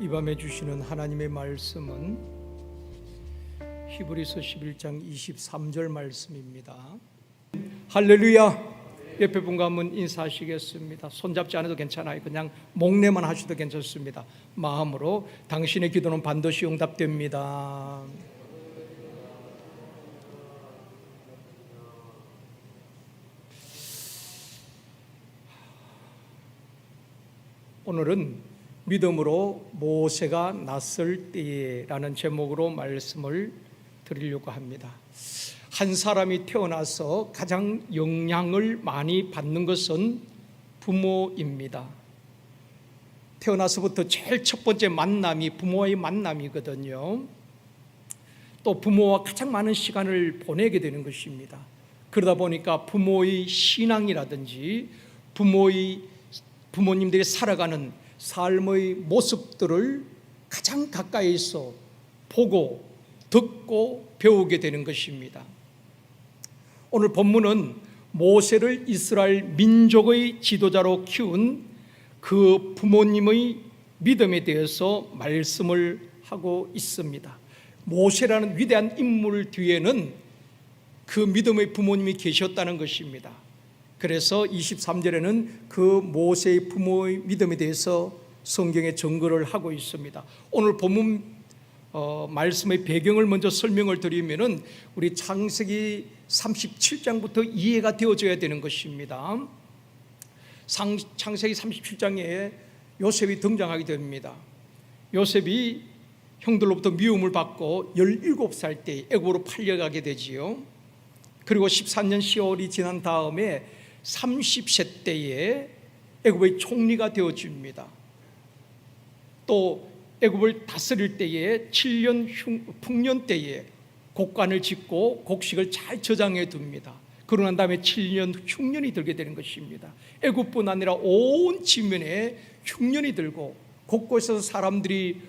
이 밤에 주시는 하나님의 말씀은 히브리서 11장 23절 말씀입니다. 할렐루야. 옆에 분과 한번 인사하시겠습니다. 손잡지 않아도 괜찮아요. 그냥 목례만 하셔도 괜찮습니다. 마음으로 당신의 기도는 반드시 응답됩니다. 오늘은 믿음으로 모세가 낯설 때에라는 제목으로 말씀을 드리려고 합니다. 한 사람이 태어나서 가장 영향을 많이 받는 것은 부모입니다. 태어나서부터 제일 첫 번째 만남이 부모와의 만남이거든요. 또 부모와 가장 많은 시간을 보내게 되는 것입니다. 그러다 보니까 부모의 신앙이라든지 부모님들이 살아가는 삶의 모습들을 가장 가까이서 보고 듣고 배우게 되는 것입니다. 오늘 본문은 모세를 이스라엘 민족의 지도자로 키운 그 부모님의 믿음에 대해서 말씀을 하고 있습니다. 모세라는 위대한 인물 뒤에는 그 믿음의 부모님이 계셨다는 것입니다. 그래서 23절에는 그 모세의 부모의 믿음에 대해서 성경에 증거를 하고 있습니다. 오늘 본문 말씀의 배경을 먼저 설명을 드리면은 우리 창세기 37장부터 이해가 되어져야 되는 것입니다. 창세기 37장에 요셉이 등장하게 됩니다. 요셉이 형들로부터 미움을 받고 17살 때 애굽으로 팔려가게 되지요. 그리고 14년 10월이 지난 다음에 30세 때에 애굽의 총리가 되어집니다. 또 애굽을 다스릴 때에 7년 풍년 때에 곡간을 짓고 곡식을 잘 저장해 둡니다. 그러고 난 다음에 7년 흉년이 들게 되는 것입니다. 애굽뿐 아니라 온 지면에 흉년이 들고 곳곳에서 사람들이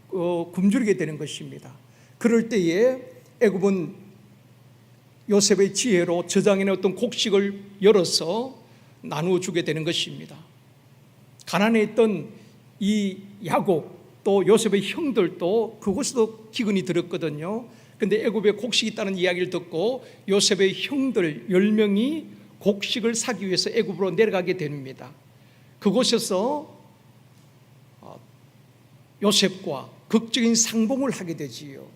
굶주리게 되는 것입니다. 그럴 때에 애굽은 요셉의 지혜로 저장해 놓았던 곡식을 열어서 나누어 주게 되는 것입니다. 가난해 있던 이 야곱 또 요셉의 형들도 그곳에도 기근이 들었거든요. 그런데 애굽에 곡식이 있다는 이야기를 듣고 요셉의 형들 10명이 곡식을 사기 위해서 애굽으로 내려가게 됩니다. 그곳에서 요셉과 극적인 상봉을 하게 되지요.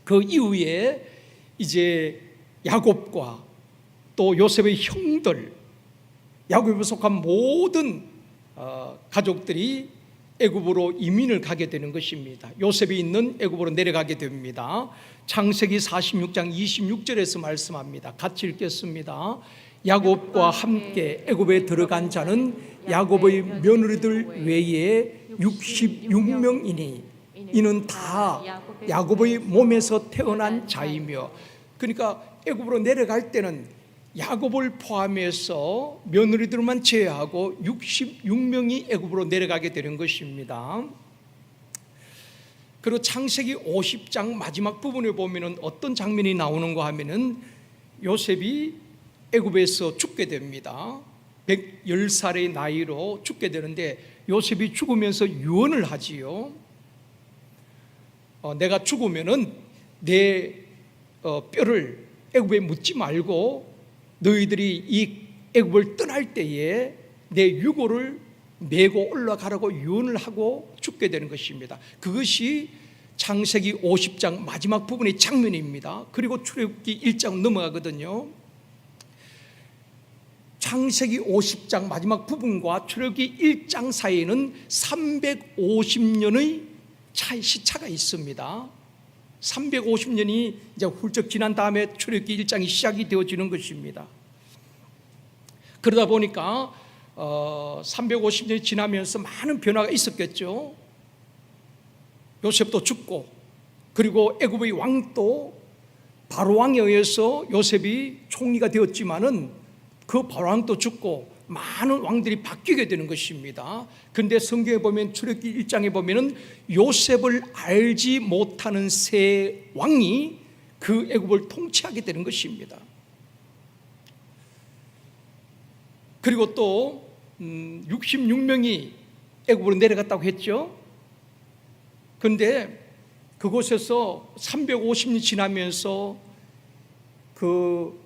그 이후에 이제 야곱과 또 요셉의 형들, 야곱에 속한 모든 가족들이 애굽으로 이민을 가게 되는 것입니다. 요셉이 있는 애굽으로 내려가게 됩니다. 창세기 46장 26절에서 말씀합니다. 같이 읽겠습니다. 야곱과 함께 애굽에 들어간 자는 야곱의 며느리들 외에 66명이니 이는 다 야곱의 몸에서 태어난 자이며, 그러니까 애굽으로 내려갈 때는 야곱을 포함해서 며느리들만 제외하고 66명이 애굽으로 내려가게 되는 것입니다. 그리고 창세기 50장 마지막 부분에 보면은 어떤 장면이 나오는가 하면은 요셉이 애굽에서 죽게 됩니다. 110살의 나이로 죽게 되는데 요셉이 죽으면서 유언을 하지요. 내가 죽으면은 내 뼈를 애굽에 묻지 말고 너희들이 이 애굽을 떠날 때에 내 유고를 메고 올라가라고 유언을 하고 죽게 되는 것입니다. 그것이 창세기 50장 마지막 부분의 장면입니다. 그리고 출애굽기 1장 넘어가거든요. 창세기 50장 마지막 부분과 출애굽기 1장 사이에는 350년의 시차가 있습니다. 350년이 이제 훌쩍 지난 다음에 출애굽기 1장이 시작이 되어지는 것입니다. 그러다 보니까 350년이 지나면서 많은 변화가 있었겠죠. 요셉도 죽고, 그리고 애굽의 왕도 바로 왕에 의해서 요셉이 총리가 되었지만은 그 바로 왕도 죽고 많은 왕들이 바뀌게 되는 것입니다. 그런데 성경에 보면 출애굽기 1장에 보면은 요셉을 알지 못하는 새 왕이 그 애굽을 통치하게 되는 것입니다. 그리고 또 66명이 애굽으로 내려갔다고 했죠. 그런데 그곳에서 350년 지나면서 그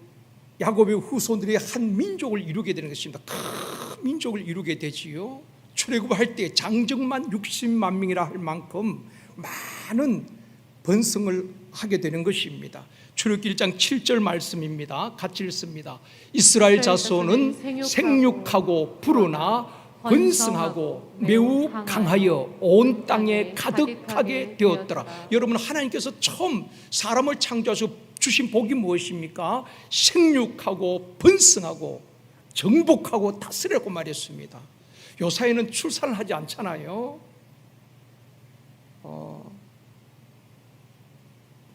야곱의 후손들이 한 민족을 이루게 되는 것입니다. 큰 민족을 이루게 되지요. 출애굽할 때 장정만 60만 명이라 할 만큼 많은 번성을 하게 되는 것입니다. 출애굽기 1장 7절 말씀입니다. 같이 읽습니다. 이스라엘 자손은 생육하고 불어나 번성하고 매우 강하여 온 땅에 가득하게 되었더라. 여러분, 하나님께서 처음 사람을 창조하시고 주신 복이 무엇입니까? 생육하고 번성하고 정복하고 다스리라고 말했습니다. 요사이는 출산을 하지 않잖아요.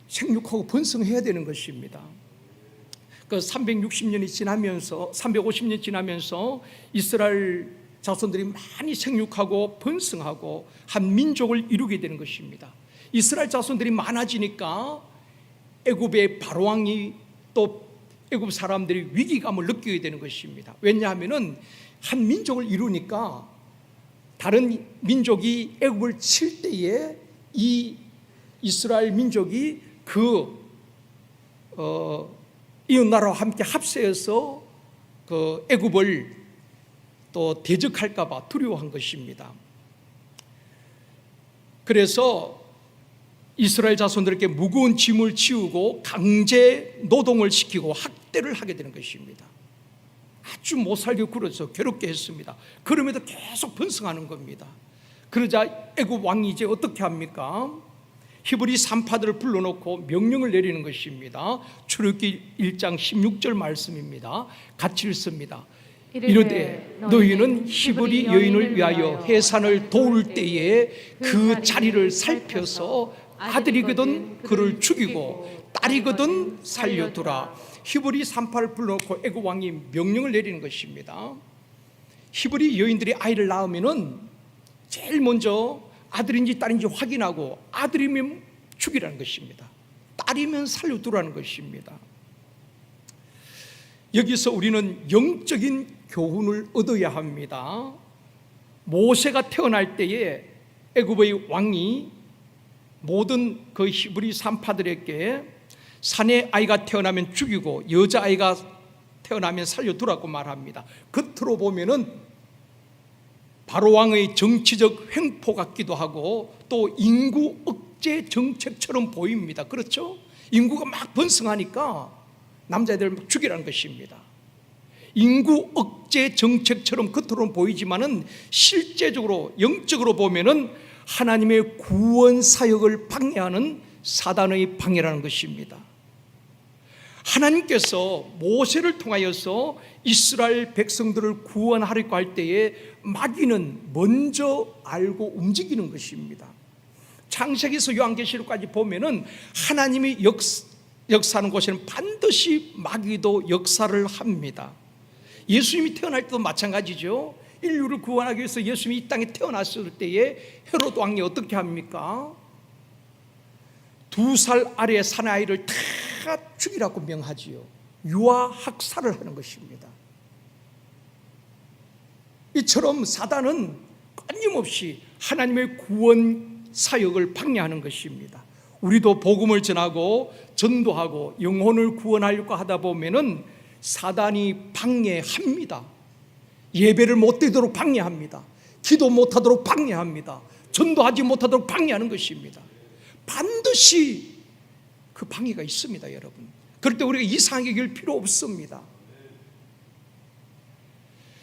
생육하고 번성해야 되는 것입니다. 그 360년이 지나면서 350년 지나면서 이스라엘 자손들이 많이 생육하고 번성하고 한 민족을 이루게 되는 것입니다. 이스라엘 자손들이 많아지니까 애굽의 바로왕이 또 애굽 사람들이 위기감을 느끼게 되는 것입니다. 왜냐하면 한 민족을 이루니까 다른 민족이 애굽을 칠 때에 이 이스라엘 민족이 이웃 나라와 함께 합세해서 그 애굽을 또 대적할까 봐 두려워한 것입니다. 그래서 이스라엘 자손들에게 무거운 짐을 지우고 강제 노동을 시키고 학대를 하게 되는 것입니다. 아주 못 살게 굴어서 괴롭게 했습니다. 그럼에도 계속 번성하는 겁니다. 그러자 애굽 왕이 이제 어떻게 합니까? 히브리 산파들을 불러놓고 명령을 내리는 것입니다. 출애굽기 1장 16절 말씀입니다. 같이 읽습니다. 이르되 너희는 히브리 여인을 위하여 해산을 도울 때에 그 자리를 살펴서 아들이거든 그를 죽이고 딸이거든 살려두라. 히브리 산파를 불러놓고 애굽 왕이 명령을 내리는 것입니다. 히브리 여인들이 아이를 낳으면은 제일 먼저 아들인지 딸인지 확인하고 아들이면 죽이라는 것입니다. 딸이면 살려두라는 것입니다. 여기서 우리는 영적인 교훈을 얻어야 합니다. 모세가 태어날 때에 애굽의 왕이 모든 그 히브리 산파들에게 산의 아이가 태어나면 죽이고 여자아이가 태어나면 살려두라고 말합니다. 겉으로 보면은 바로왕의 정치적 횡포 같기도 하고 또 인구 억제 정책처럼 보입니다. 그렇죠? 인구가 막 번성하니까 남자애들 죽이라는 것입니다. 인구 억제 정책처럼 겉으로는 보이지만은 실제적으로 영적으로 보면은 하나님의 구원 사역을 방해하는 사단의 방해라는 것입니다. 하나님께서 모세를 통하여서 이스라엘 백성들을 구원하려고 할 때에 마귀는 먼저 알고 움직이는 것입니다. 창세기에서 요한계시록까지 보면은 하나님이 역사하는 곳에는 반드시 마귀도 역사를 합니다. 예수님이 태어날 때도 마찬가지죠. 인류를 구원하기 위해서 예수님이 이 땅에 태어났을 때에 헤롯 왕이 어떻게 합니까? 2살 아래의 사내아이를 다 죽이라고 명하지요. 유아 학살을 하는 것입니다. 이처럼 사단은 끊임없이 하나님의 구원 사역을 방해하는 것입니다. 우리도 복음을 전하고 전도하고 영혼을 구원하려고 하다 보면은 사단이 방해합니다. 예배를 못 드리도록 방해합니다. 기도 못하도록 방해합니다. 전도하지 못하도록 방해하는 것입니다. 반드시 그 방해가 있습니다, 여러분. 그럴 때 우리가 이상하게 여길 필요 없습니다.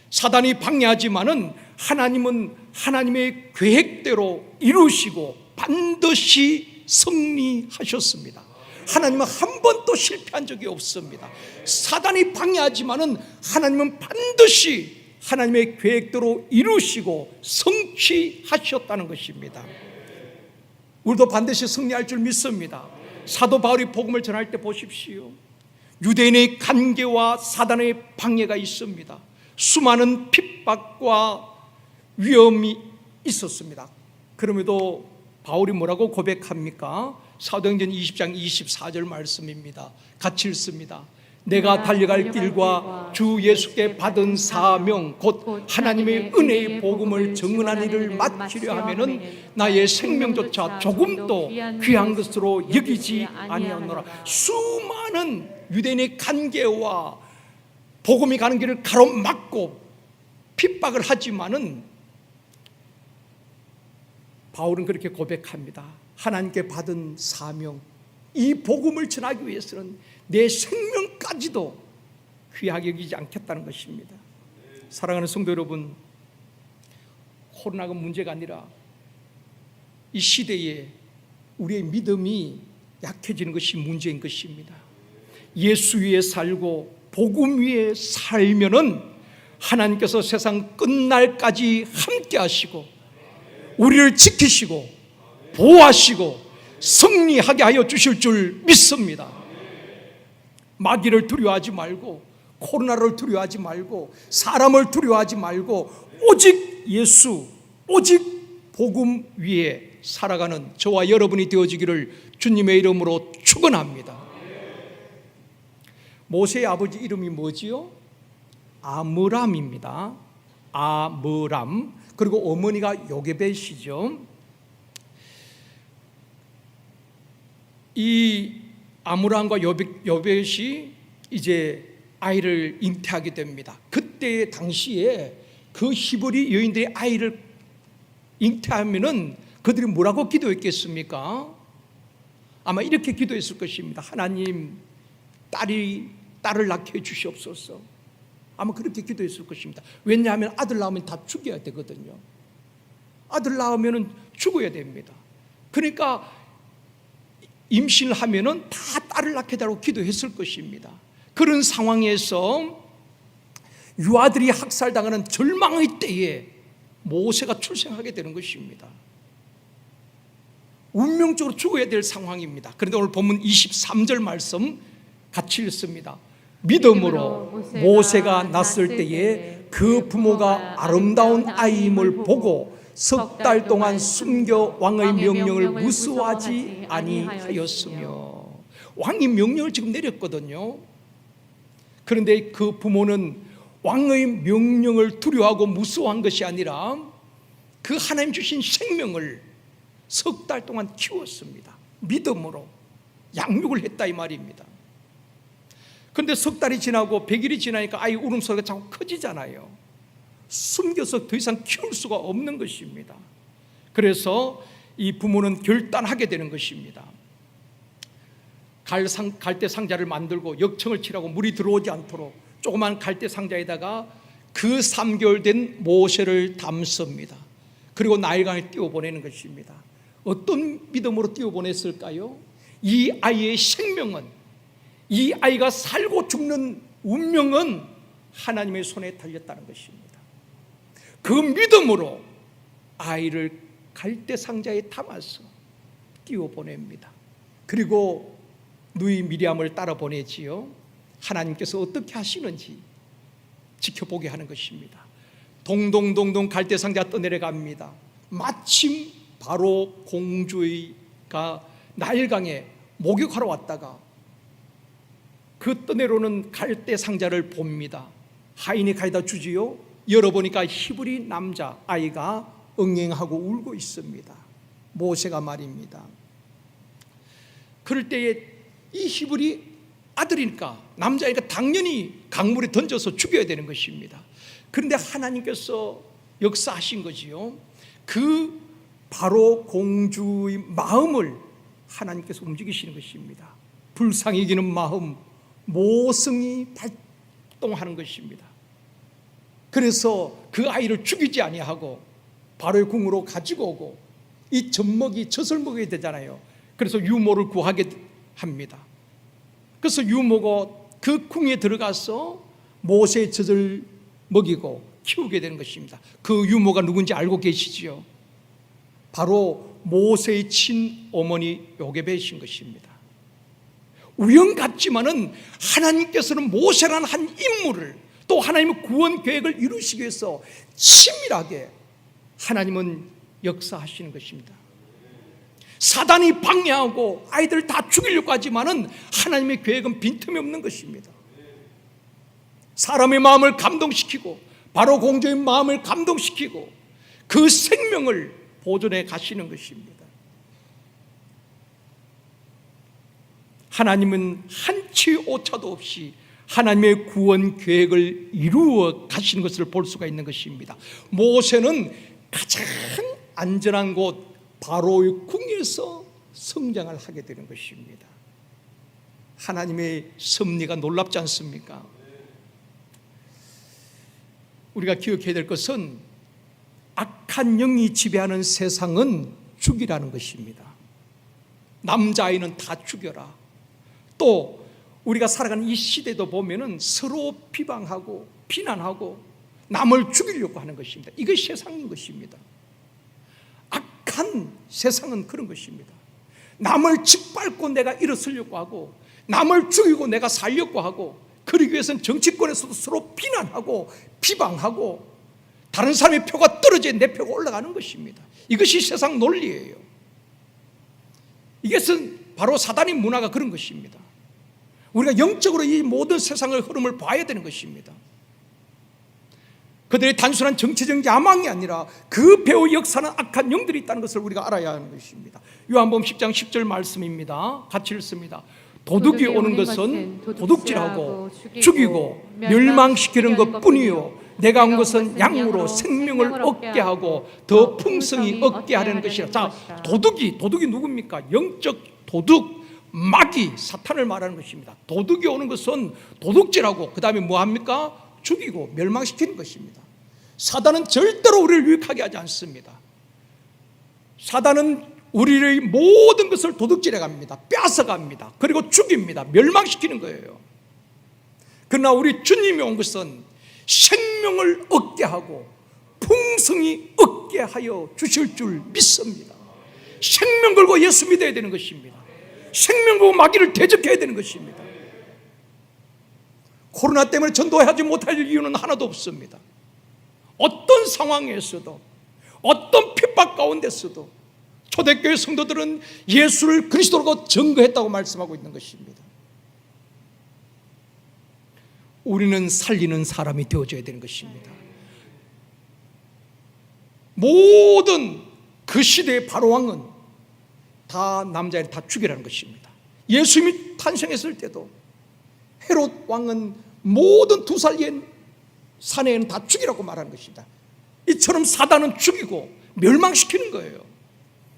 사단이 방해하지만은 하나님은 하나님의 계획대로 이루시고 반드시 승리하셨습니다. 하나님은 한 번도 실패한 적이 없습니다. 사단이 방해하지만은 하나님은 반드시 하나님의 계획대로 이루시고 성취하셨다는 것입니다. 우리도 반드시 승리할 줄 믿습니다. 사도 바울이 복음을 전할 때 보십시오. 유대인의 간계와 사단의 방해가 있습니다. 수많은 핍박과 위험이 있었습니다. 그럼에도 바울이 뭐라고 고백합니까? 사도행전 20장 24절 말씀입니다. 같이 읽습니다. 내가 달려갈 길과 주 예수께 받은 사명 곧 하나님의 은혜의 복음을 증언한 일을 마치려 하면은 나의 생명조차 조금도 귀한 것으로 여기지 아니하노라. 수많은 유대인의 간계와 복음이 가는 길을 가로막고 핍박을 하지만은 바울은 그렇게 고백합니다. 하나님께 받은 사명, 이 복음을 전하기 위해서는 내 생명까지도 귀하게 여기지 않겠다는 것입니다. 사랑하는 성도 여러분, 코로나가 문제가 아니라 이 시대에 우리의 믿음이 약해지는 것이 문제인 것입니다. 예수 위에 살고 복음 위에 살면은 하나님께서 세상 끝날까지 함께 하시고 우리를 지키시고 보호하시고 승리하게 하여 주실 줄 믿습니다. 마귀를 두려워하지 말고 코로나를 두려워하지 말고 사람을 두려워하지 말고 오직 예수, 오직 복음 위에 살아가는 저와 여러분이 되어지기를 주님의 이름으로 축원합니다. 모세의 아버지 이름이 뭐지요? 아므람입니다. 아므람. 그리고 어머니가 요게벳이죠. 이 아므람과 요벳이 이제 아이를 잉태하게 됩니다. 그때 당시에 그 히브리 여인들이 아이를 잉태하면은 그들이 뭐라고 기도했겠습니까? 아마 이렇게 기도했을 것입니다. 하나님, 딸을 낳게 해 주시옵소서. 아마 그렇게 기도했을 것입니다. 왜냐하면 아들 낳으면 다 죽여야 되거든요. 아들 낳으면 죽어야 됩니다. 그러니까 임신을 하면은 다 딸을 낳게 해달라고 기도했을 것입니다. 그런 상황에서 유아들이 학살당하는 절망의 때에 모세가 출생하게 되는 것입니다. 운명적으로 죽어야 될 상황입니다. 그런데 오늘 본문 23절 말씀 같이 읽습니다. 믿음으로 모세가 낳았을 때에 그 부모가 아름다운 아이임을 보고 석 달 동안 숨겨 왕의 명령을 무수하지 아니하였으며, 왕이 명령을 지금 내렸거든요. 그런데 그 부모는 왕의 명령을 두려워하고 무수한 것이 아니라 그 하나님 주신 생명을 석 달 동안 키웠습니다. 믿음으로 양육을 했다 이 말입니다. 그런데 석 달이 지나고 100일이 지나니까 아이 울음소리가 자꾸 커지잖아요. 숨겨서 더 이상 키울 수가 없는 것입니다. 그래서 이 부모는 결단하게 되는 것입니다. 갈대 상자를 만들고 역청을 칠하고 물이 들어오지 않도록 조그만 갈대 상자에다가 그 3개월 된 모세를 담습니다. 그리고 나일강에 띄워보내는 것입니다. 어떤 믿음으로 띄워보냈을까요? 이 아이의 생명은, 이 아이가 살고 죽는 운명은 하나님의 손에 달렸다는 것입니다. 그 믿음으로 아이를 갈대 상자에 담아서 띄워보냅니다. 그리고 누이 미리암을 따라 보내지요. 하나님께서 어떻게 하시는지 지켜보게 하는 것입니다. 동동동동 갈대 상자 떠내려갑니다. 마침 바로 공주가 나일강에 목욕하러 왔다가 그 떠내려오는 갈대 상자를 봅니다. 하인이 가져다 주지요. 열어보니까 히브리 남자 아이가 응행하고 울고 있습니다. 모세가 말입니다. 그럴 때에 이 히브리 아들이니까, 남자니까 당연히 강물에 던져서 죽여야 되는 것입니다. 그런데 하나님께서 역사하신 거지요. 그 바로 공주의 마음을 하나님께서 움직이시는 것입니다. 불쌍히 여기는 마음, 모성이 발동하는 것입니다. 그래서 그 아이를 죽이지 아니하고 바로의 궁으로 가지고 오고, 이 젖먹이 젖을 먹어야 되잖아요. 그래서 유모를 구하게 합니다. 그래서 유모가 그 궁에 들어가서 모세의 젖을 먹이고 키우게 되는 것입니다. 그 유모가 누군지 알고 계시지요? 바로 모세의 친어머니 요게벳인 것입니다. 우연 같지만은 하나님께서는 모세라는 한 인물을, 또 하나님의 구원 계획을 이루시기 위해서 치밀하게 하나님은 역사하시는 것입니다. 사단이 방해하고 아이들을 다 죽이려고 하지만은 하나님의 계획은 빈틈이 없는 것입니다. 사람의 마음을 감동시키고 바로 공주의 마음을 감동시키고 그 생명을 보존해 가시는 것입니다. 하나님은 한치 오차도 없이 하나님의 구원 계획을 이루어 가시는 것을 볼 수가 있는 것입니다. 모세는 가장 안전한 곳 바로의 궁에서 성장을 하게 되는 것입니다. 하나님의 섭리가 놀랍지 않습니까? 우리가 기억해야 될 것은 악한 영이 지배하는 세상은 죽이라는 것입니다. 남자아이는 다 죽여라. 또 우리가 살아가는 이 시대도 보면은 서로 비방하고 비난하고 남을 죽이려고 하는 것입니다. 이것이 세상인 것입니다. 악한 세상은 그런 것입니다. 남을 짓밟고 내가 일어서려고 하고 남을 죽이고 내가 살려고 하고, 그러기 위해서는 정치권에서도 서로 비난하고 비방하고 다른 사람의 표가 떨어져 내 표가 올라가는 것입니다. 이것이 세상 논리예요. 이것은 바로 사단의 문화가 그런 것입니다. 우리가 영적으로 이 모든 세상의 흐름을 봐야 되는 것입니다. 그들의 단순한 정치적 야망이 아니라 그 배후 역사는 악한 영들이 있다는 것을 우리가 알아야 하는 것입니다. 요한복음 10장 10절 말씀입니다. 같이 읽습니다. 도둑이 오는 것은 도둑질하고 죽이고 멸망시키는 것뿐이요 내가 온 것은 양으로 생명을 얻게 하고 더 풍성히 얻게 하려는 것이라. 자, 도둑이 누굽니까? 영적 도둑, 마귀, 사탄을 말하는 것입니다. 도둑이 오는 것은 도둑질하고 그 다음에 뭐합니까? 죽이고 멸망시키는 것입니다. 사단은 절대로 우리를 유익하게 하지 않습니다. 사단은 우리의 모든 것을 도둑질해 갑니다. 뺏어갑니다. 그리고 죽입니다. 멸망시키는 거예요. 그러나 우리 주님이 온 것은 생명을 얻게 하고 풍성히 얻게 하여 주실 줄 믿습니다. 생명 걸고 예수 믿어야 되는 것입니다. 생명 걸고 마귀를 대적해야 되는 것입니다. 코로나 때문에 전도하지 못할 이유는 하나도 없습니다. 어떤 상황에서도 어떤 핍박 가운데서도 초대교회 성도들은 예수를 그리스도로 증거했다고 말씀하고 있는 것입니다. 우리는 살리는 사람이 되어줘야 되는 것입니다. 모든 그 시대의 바로왕은 다 남자를 다 죽이라는 것입니다. 예수님이 탄생했을 때도 헤롯 왕은 모든 2살의 사내에는 다 죽이라고 말하는 것입니다. 이처럼 사단은 죽이고 멸망시키는 거예요.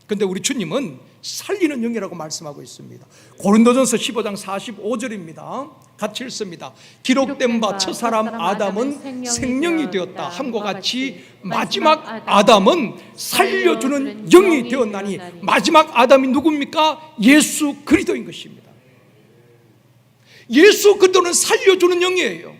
그런데 우리 주님은 살리는 영이라고 말씀하고 있습니다. 고린도전서 15장 45절입니다. 같이 읽습니다. 기록된 바 첫사람 아담은 생명이 되었다 함과 같이 마지막 아담은 살려주는 영이 되었나니, 마지막 아담이 누굽니까? 예수 그리스도인 것입니다. 예수 그리스도는 살려주는 영이에요.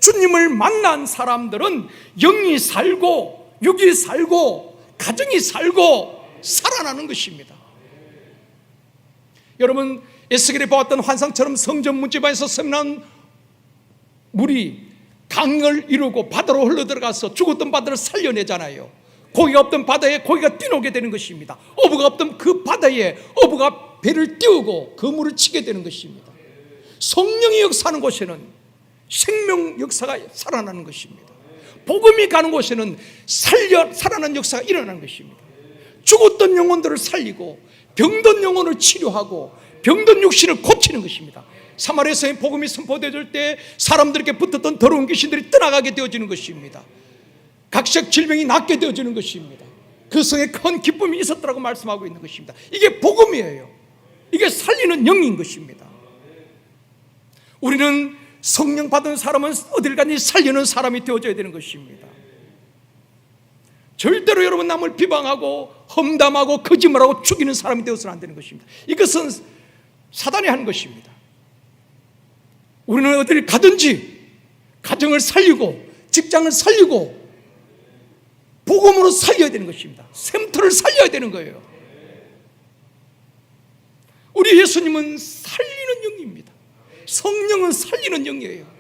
주님을 만난 사람들은 영이 살고 육이 살고 가정이 살고 살아나는 것입니다. 여러분, 에스겔이 보았던 환상처럼 성전 문지방에서 샘난 물이 강을 이루고 바다로 흘러들어가서 죽었던 바다를 살려내잖아요. 고기가 없던 바다에 고기가 뛰어오게 되는 것입니다. 어부가 없던 그 바다에 어부가 배를 띄우고 그 물을 치게 되는 것입니다. 성령이 역사하는 곳에는 생명 역사가 살아나는 것입니다. 복음이 가는 곳에는 살아나는 역사가 일어나는 것입니다. 죽었던 영혼들을 살리고 병든 영혼을 치료하고 병든 육신을 고치는 것입니다. 사마리아성의 복음이 선포되어질 때 사람들에게 붙었던 더러운 귀신들이 떠나가게 되어지는 것입니다. 각색 질병이 낫게 되어지는 것입니다. 그 성에 큰 기쁨이 있었다고 말씀하고 있는 것입니다. 이게 복음이에요. 이게 살리는 영인 것입니다. 우리는 성령 받은 사람은 어딜 가니 살리는 사람이 되어져야 되는 것입니다. 절대로 여러분 남을 비방하고 험담하고 거짓말하고 죽이는 사람이 되어서는 안 되는 것입니다. 이것은 사단이 하는 것입니다. 우리는 어딜 가든지 가정을 살리고 직장을 살리고 복음으로 살려야 되는 것입니다. 샘터를 살려야 되는 거예요. 우리 예수님은 살리는 영입니다. 성령은 살리는 영이에요.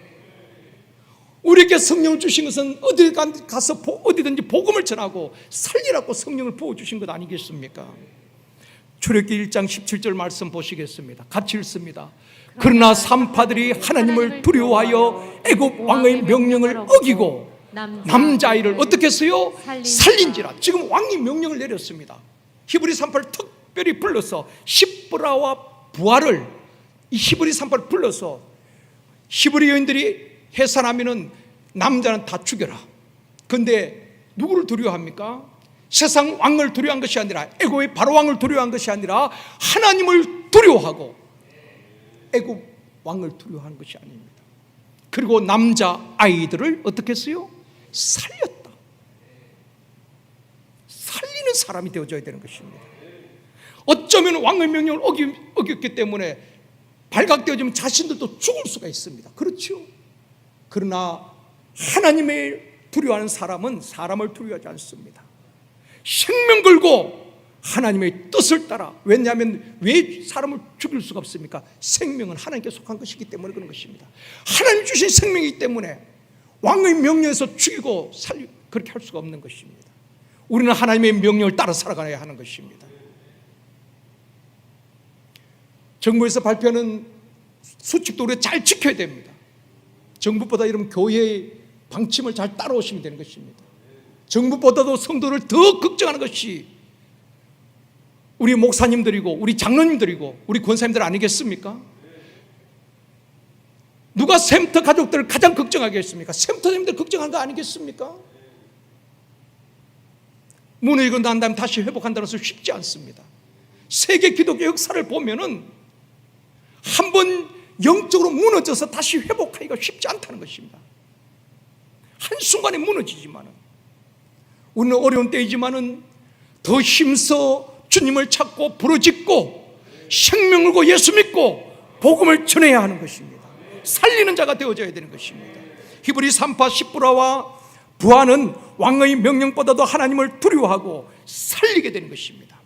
우리에게 성령을 주신 것은 어딜 가서 어디든지 복음을 전하고 살리라고 성령을 부어주신 것 아니겠습니까? 출애굽기 1장 17절 말씀 보시겠습니다. 같이 읽습니다. 그러나 산파들이 하나님을 두려워하여 애굽 왕의 명령을 어기고 남자아이를 어떻게 했어요? 살린지라. 지금 왕이 명령을 내렸습니다. 히브리 산파를 특별히 불러서 시브라와 부하를, 이 히브리 산파를 불러서 히브리 여인들이 해산하면은 남자는 다 죽여라. 그런데 누구를 두려워합니까? 세상 왕을 두려워한 것이 아니라, 애굽의 바로 왕을 두려워한 것이 아니라 하나님을 두려워하고 애굽 왕을 두려워한 것이 아닙니다. 그리고 남자 아이들을 어떻게 했어요? 살렸다. 살리는 사람이 되어줘야 되는 것입니다. 어쩌면 왕의 명령을 어겼기 때문에 발각되어지면 자신들도 죽을 수가 있습니다. 그렇죠? 그러나 하나님을 두려워하는 사람은 사람을 두려워하지 않습니다. 생명 걸고 하나님의 뜻을 따라. 왜냐하면 왜 사람을 죽일 수가 없습니까? 생명은 하나님께 속한 것이기 때문에 그런 것입니다. 하나님 주신 생명이기 때문에 왕의 명령에서 죽이고 그렇게 할 수가 없는 것입니다. 우리는 하나님의 명령을 따라 살아가야 하는 것입니다. 정부에서 발표하는 수칙도 우리가 잘 지켜야 됩니다. 정부보다 이런 교회의 방침을 잘 따라오시면 되는 것입니다. 정부보다도 성도를 더 걱정하는 것이 우리 목사님들이고 우리 장로님들이고 우리 권사님들 아니겠습니까? 누가 샘터 가족들을 가장 걱정하겠습니까? 샘터님들 걱정하는 거 아니겠습니까? 무너지고 난 다음에 다시 회복한다는 것은 쉽지 않습니다. 세계 기독교 역사를 보면은 한번 영적으로 무너져서 다시 회복하기가 쉽지 않다는 것입니다. 한순간에 무너지지만은, 우리는 어려운 때이지만은 더 힘써 주님을 찾고 부르짖고 생명 걸고 예수 믿고 복음을 전해야 하는 것입니다. 살리는 자가 되어져야 되는 것입니다. 히브리 산파 시브라와 부하는 왕의 명령보다도 하나님을 두려워하고 살리게 되는 것입니다.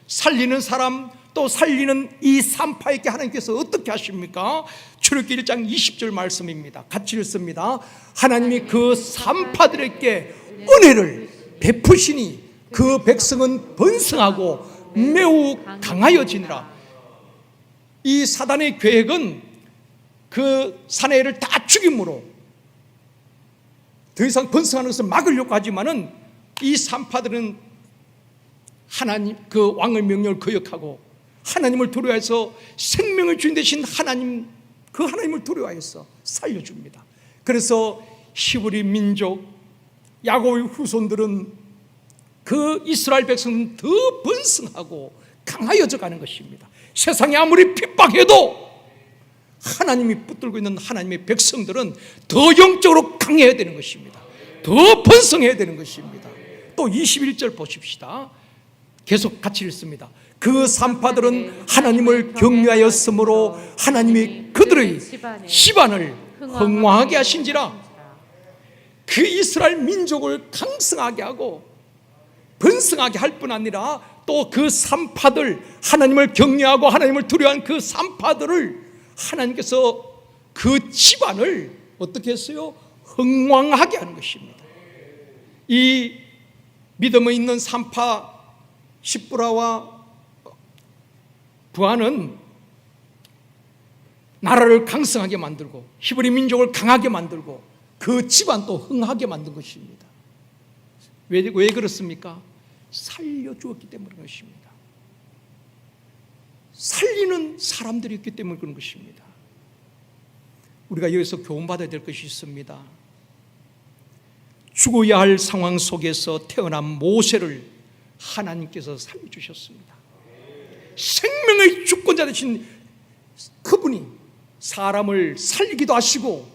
살리는 사람, 또 살리는 이 산파에게 하나님께서 어떻게 하십니까? 출애굽기 1장 20절 말씀입니다. 같이 읽습니다. 하나님이 그 산파들에게 은혜를 베푸시니 그 백성은 번성하고 매우 강하여지니라. 이 사단의 계획은 그 사내를 다 죽임으로 더 이상 번성하는 것을 막으려고 하지만은, 이 산파들은 하나님 그 왕의 명령을 거역하고 하나님을 두려워해서 생명을 주인 되신 하나님, 그 하나님을 두려워해서 살려줍니다. 그래서 히브리 민족 야곱의 후손들은 그 이스라엘 백성은 더 번성하고 강하여져 가는 것입니다. 세상이 아무리 핍박해도 하나님이 붙들고 있는 하나님의 백성들은 더 영적으로 강해야 되는 것입니다. 더 번성해야 되는 것입니다. 또 21절 보십시다. 계속 같이 읽습니다. 그 산파들은 하나님을 경외하였으므로 하나님이 그들의 집안을 흥왕하게 하신지라. 그 이스라엘 민족을 강성하게 하고 번성하게 할 뿐 아니라 또 그 산파들, 하나님을 경외하고 하나님을 두려워하는 그 산파들을 하나님께서 그 집안을 어떻게 했어요? 흥왕하게 하는 것입니다. 이 믿음에 있는 산파 시브라와 부하는 나라를 강성하게 만들고 히브리 민족을 강하게 만들고 그 집안도 흥하게 만든 것입니다. 왜 그렇습니까? 살려주었기 때문에 그런 것입니다. 살리는 사람들이었기 때문에 그런 것입니다. 우리가 여기서 교훈받아야 될 것이 있습니다. 죽어야 할 상황 속에서 태어난 모세를 하나님께서 살려주셨습니다. 생명의 주권자 되신 그분이 사람을 살리기도 하시고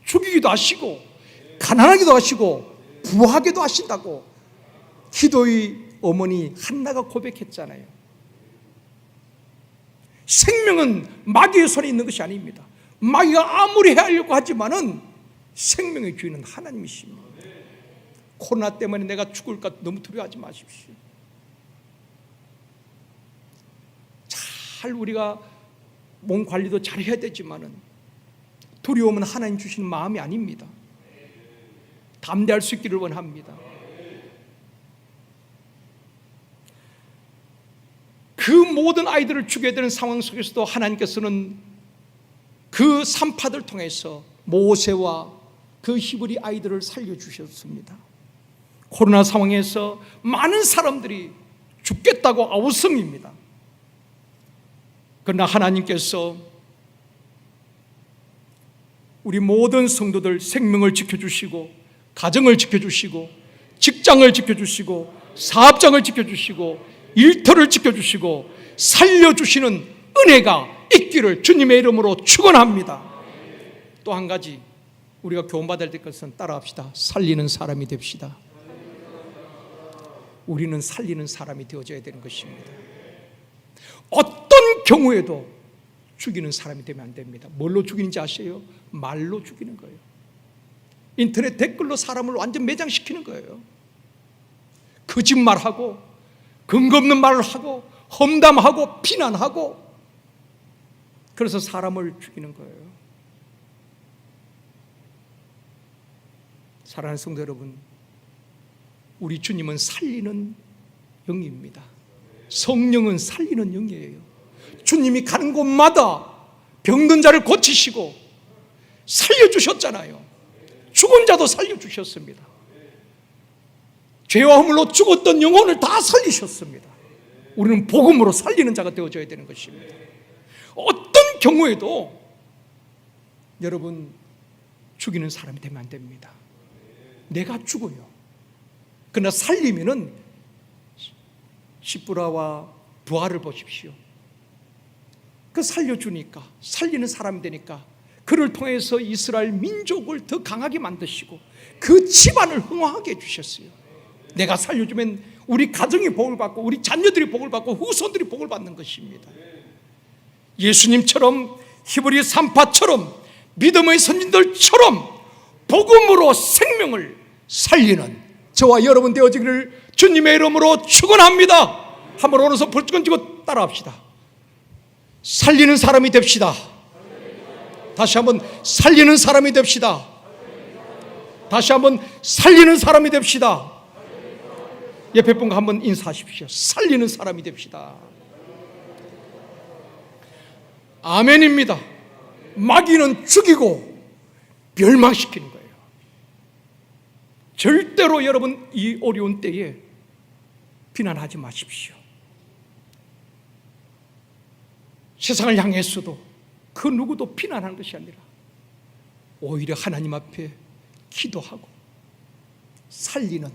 죽이기도 하시고 가난하기도 하시고 부하게도 하신다고 기도의 어머니 한나가 고백했잖아요. 생명은 마귀의 손에 있는 것이 아닙니다. 마귀가 아무리 해하려고 하지만은 생명의 주인은 하나님이십니다. 코로나 때문에 내가 죽을까 너무 두려워하지 마십시오. 잘 우리가 몸 관리도 잘 해야 되지만은 두려움은 하나님 주시는 마음이 아닙니다. 담대할 수 있기를 원합니다. 그 모든 아이들을 죽여야 되는 상황 속에서도 하나님께서는 그 산파들 통해서 모세와 그 히브리 아이들을 살려주셨습니다. 코로나 상황에서 많은 사람들이 죽겠다고 아우성입니다. 그러나 하나님께서 우리 모든 성도들 생명을 지켜주시고, 가정을 지켜주시고, 직장을 지켜주시고, 사업장을 지켜주시고, 일터를 지켜주시고 살려주시는 은혜가 있기를 주님의 이름으로 축원합니다. 또 한 가지 우리가 교훈받아야 될 것은 따라합시다. 살리는 사람이 됩시다. 우리는 살리는 사람이 되어져야 되는 것입니다. 어떤 경우에도 죽이는 사람이 되면 안 됩니다. 뭘로 죽이는지 아세요? 말로 죽이는 거예요. 인터넷 댓글로 사람을 완전 매장시키는 거예요. 거짓말하고 근거 없는 말을 하고 험담하고 비난하고, 그래서 사람을 죽이는 거예요. 사랑하는 성도 여러분, 우리 주님은 살리는 영입니다. 성령은 살리는 영이에요. 주님이 가는 곳마다 병든 자를 고치시고 살려주셨잖아요. 죽은 자도 살려주셨습니다. 죄와 허물로 죽었던 영혼을 다 살리셨습니다. 우리는 복음으로 살리는 자가 되어져야 되는 것입니다. 어떤 경우에도 여러분 죽이는 사람이 되면 안 됩니다. 내가 죽어요. 그러나 살리면은 시브라와 부하를 보십시오. 그 살려주니까, 살리는 사람이 되니까 그를 통해서 이스라엘 민족을 더 강하게 만드시고 그 집안을 흥화하게 해주셨어요. 내가 살려주면 우리 가정이 복을 받고 우리 자녀들이 복을 받고 후손들이 복을 받는 것입니다. 예수님처럼, 히브리 산파처럼, 믿음의 선진들처럼 복음으로 생명을 살리는 저와 여러분 되어지기를 주님의 이름으로 축원합니다. 한번 오른손 벌쩍 쥐고 따라합시다. 살리는 사람이 됩시다. 다시 한번 살리는 사람이 됩시다. 다시 한번 살리는 사람이 됩시다. 옆에 분과 한번 인사하십시오. 살리는 사람이 됩시다. 아멘입니다. 마귀는 죽이고 멸망시키는 거예요. 절대로 여러분 이 어려운 때에 비난하지 마십시오. 세상을 향해서도 그 누구도 비난하는 것이 아니라 오히려 하나님 앞에 기도하고 살리는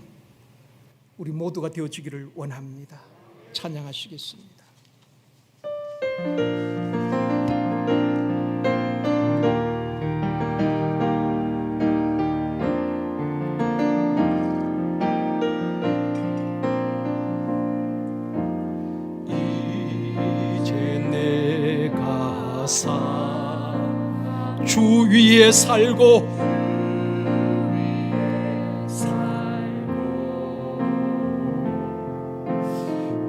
우리 모두가 되어지기를 원합니다. 찬양하시겠습니다. 주 위에 살고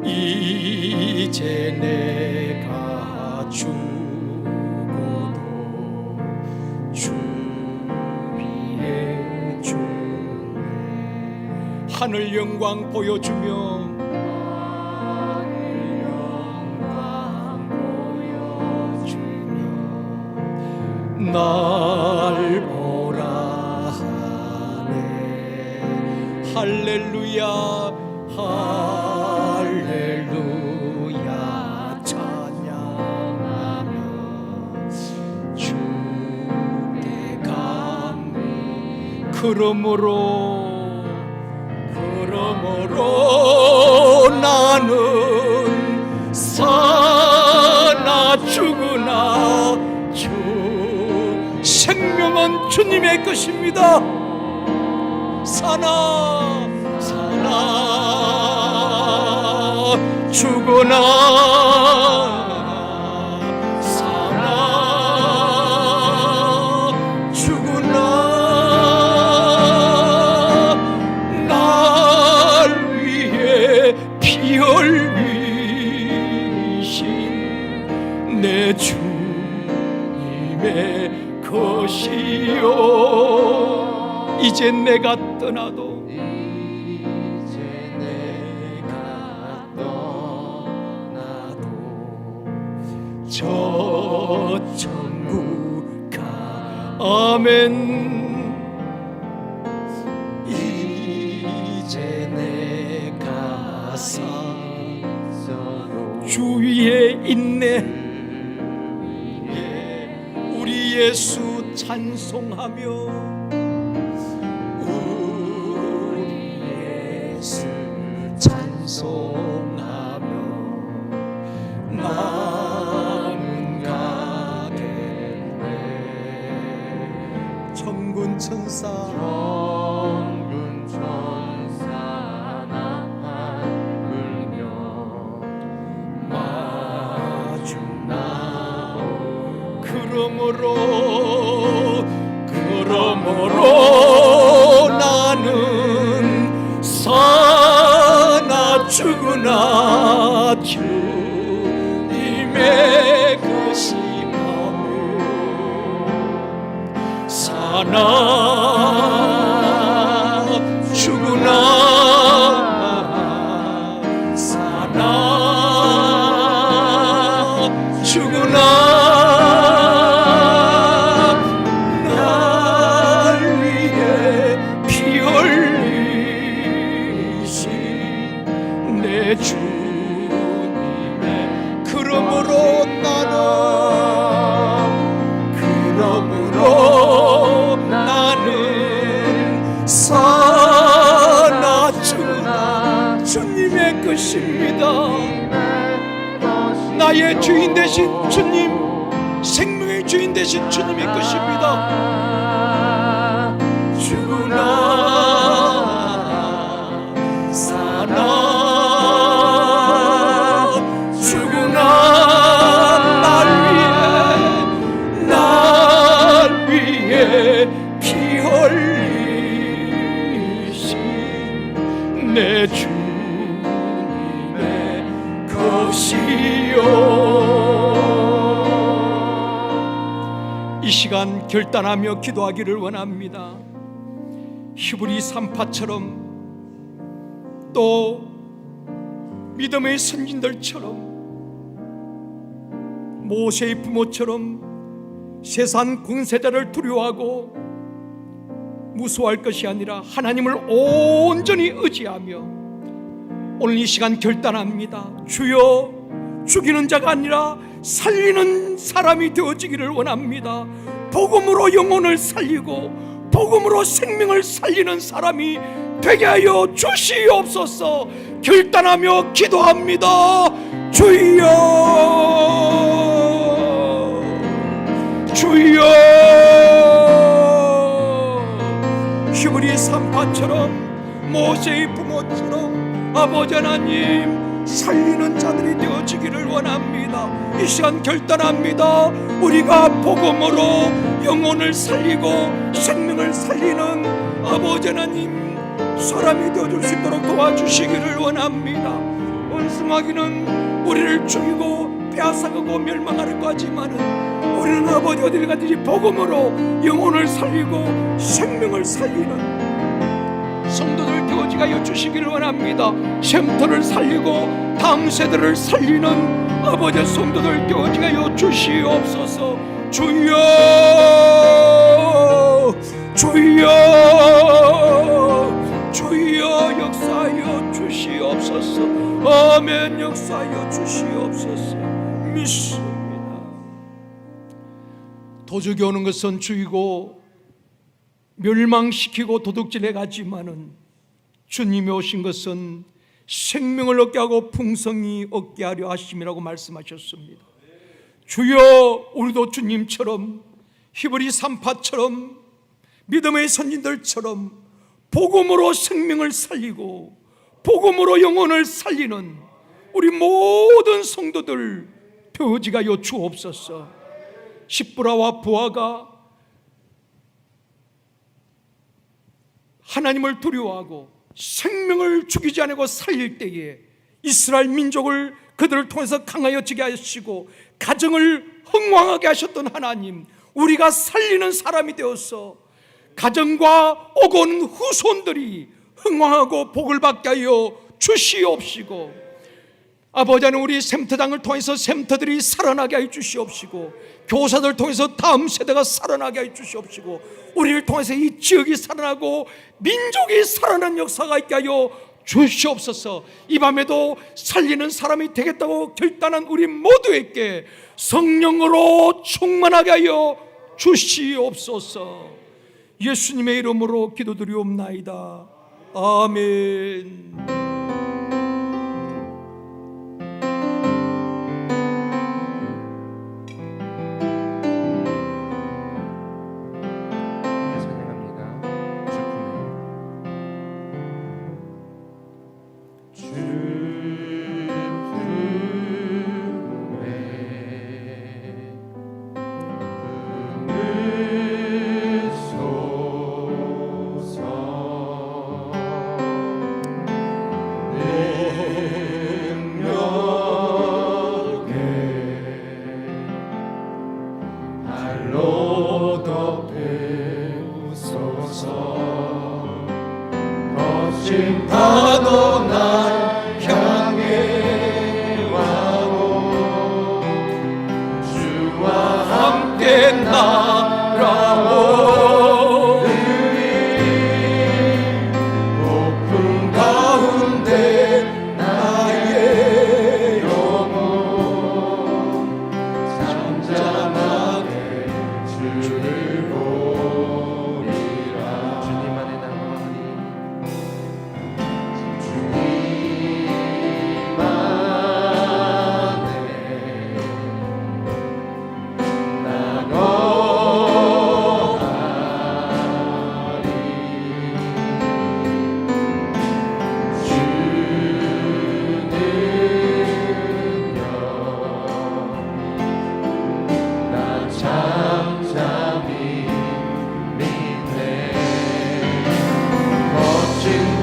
이제 내가 죽어도 주 위에 죽네. 하늘 영광 보여주며 날 보라 하네. 할렐루야 할렐루야 찬양하며 주께 감히 그러므로 나는 사나 죽으나 생명은 주님의 것입니다. 사나 죽으나 사나 죽으나 날 위해 피 흘리신 내 주님의 것이요. 이제 내가 떠나도 저 천국 아멘. 이제 내가 주 위에 있네. 우리 예수 찬송하며 우리 예수 찬송하며 나는 가겠네. 천군 천사 그러므로 나는 사나 죽으나 주님의 것이 아무 사나 죽으나 사나 죽으나 주님의 그러므로 나는 사나 죽으나 주님의 것입니다. 나의 주인 되신 주님, 생명의 주인 되신 주님의 것입니다. 죽으나 사나 피 흘리신 내 주님의 것이요. 이 시간 결단하며 기도하기를 원합니다. 히브리 3파처럼 또 믿음의 선진들처럼 모세의 부모처럼 세상 군세자를 두려워하고 무서워할 것이 아니라 하나님을 온전히 의지하며 오늘 이 시간 결단합니다. 주여, 죽이는 자가 아니라 살리는 사람이 되어지기를 원합니다. 복음으로 영혼을 살리고 복음으로 생명을 살리는 사람이 되게 하여 주시옵소서. 결단하며 기도합니다. 주여, 주여. 히브리 3파처럼 모세의 부모처럼 아버지 하나님 살리는 자들이 되어지기를 원합니다. 이 시간 결단합니다. 우리가 복음으로 영혼을 살리고 생명을 살리는 아버지 하나님 사람이 되어줄 수 있도록 도와주시기를 원합니다. 원수마귀는 우리를 죽이고 빼앗아가고 멸망하려 하지만은 우리는 아버지 어디를 가든지 복음으로 영혼을 살리고 생명을 살리는 성도들 되어지게 하여 주시기를 원합니다. 쉼터를 살리고 다음 세대를 살리는 아버지 성도들 되어지게 하여 주시옵소서. 주여, 주여, 주여 역사하여 주시옵소서. 아멘. 역사하여 주시옵소서. 믿습니다. 도적이 오는 것은 죽이고 멸망시키고 도둑질해 가지만은 주님이 오신 것은 생명을 얻게 하고 풍성히 얻게 하려 하심이라고 말씀하셨습니다. 주여, 우리도 주님처럼 히브리 3파처럼 믿음의 선진들처럼 복음으로 생명을 살리고 복음으로 영혼을 살리는 우리 모든 성도들 되어지게 하여 주옵소서. 십부라와 부하가 하나님을 두려워하고 생명을 죽이지 않고 살릴 때에 이스라엘 민족을 그들을 통해서 강하여지게 하시고 가정을 흥왕하게 하셨던 하나님, 우리가 살리는 사람이 되어서 가정과 오고 오는 후손들이 흥왕하고 복을 받게 하여 주시옵시고 아버지 하나님, 우리 샘터장을 통해서 샘터들이 살아나게 하여 주시옵시고, 교사들 통해서 다음 세대가 살아나게 하여 주시옵시고, 우리를 통해서 이 지역이 살아나고 민족이 살아나는 역사가 있게 하여 주시옵소서. 이 밤에도 살리는 사람이 되겠다고 결단한 우리 모두에게 성령으로 충만하게 하여 주시옵소서. 예수님의 이름으로 기도드리옵나이다. 아멘. 파도 날 향해 와도 주와 함께 날아오르리. 폭풍 가운데 나의 영혼 잠잠하게 주를 보리라. 주님만의 나머리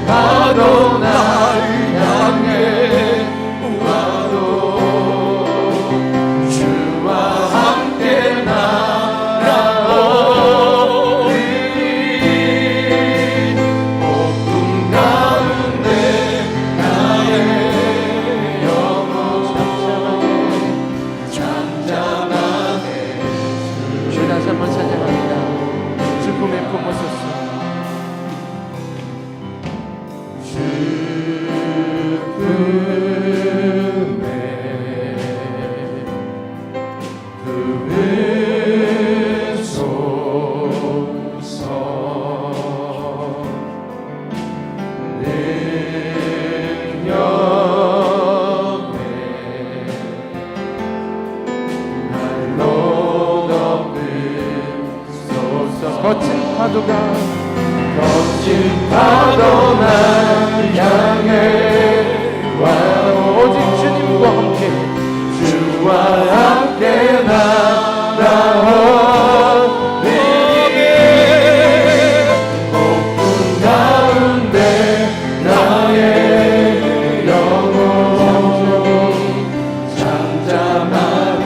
파도 날 향해 와도 주와 함께 날아오리니. 폭풍 가운데 나의 영혼 잠잠하게 주 다시 한번 찬양합니다. 슬픔에 품으소서. 거친 파도 날 향해 와도 오직 주님과 함께 주와 함께 날아오리니. 폭풍 가운데 나의 영혼 잠잠하게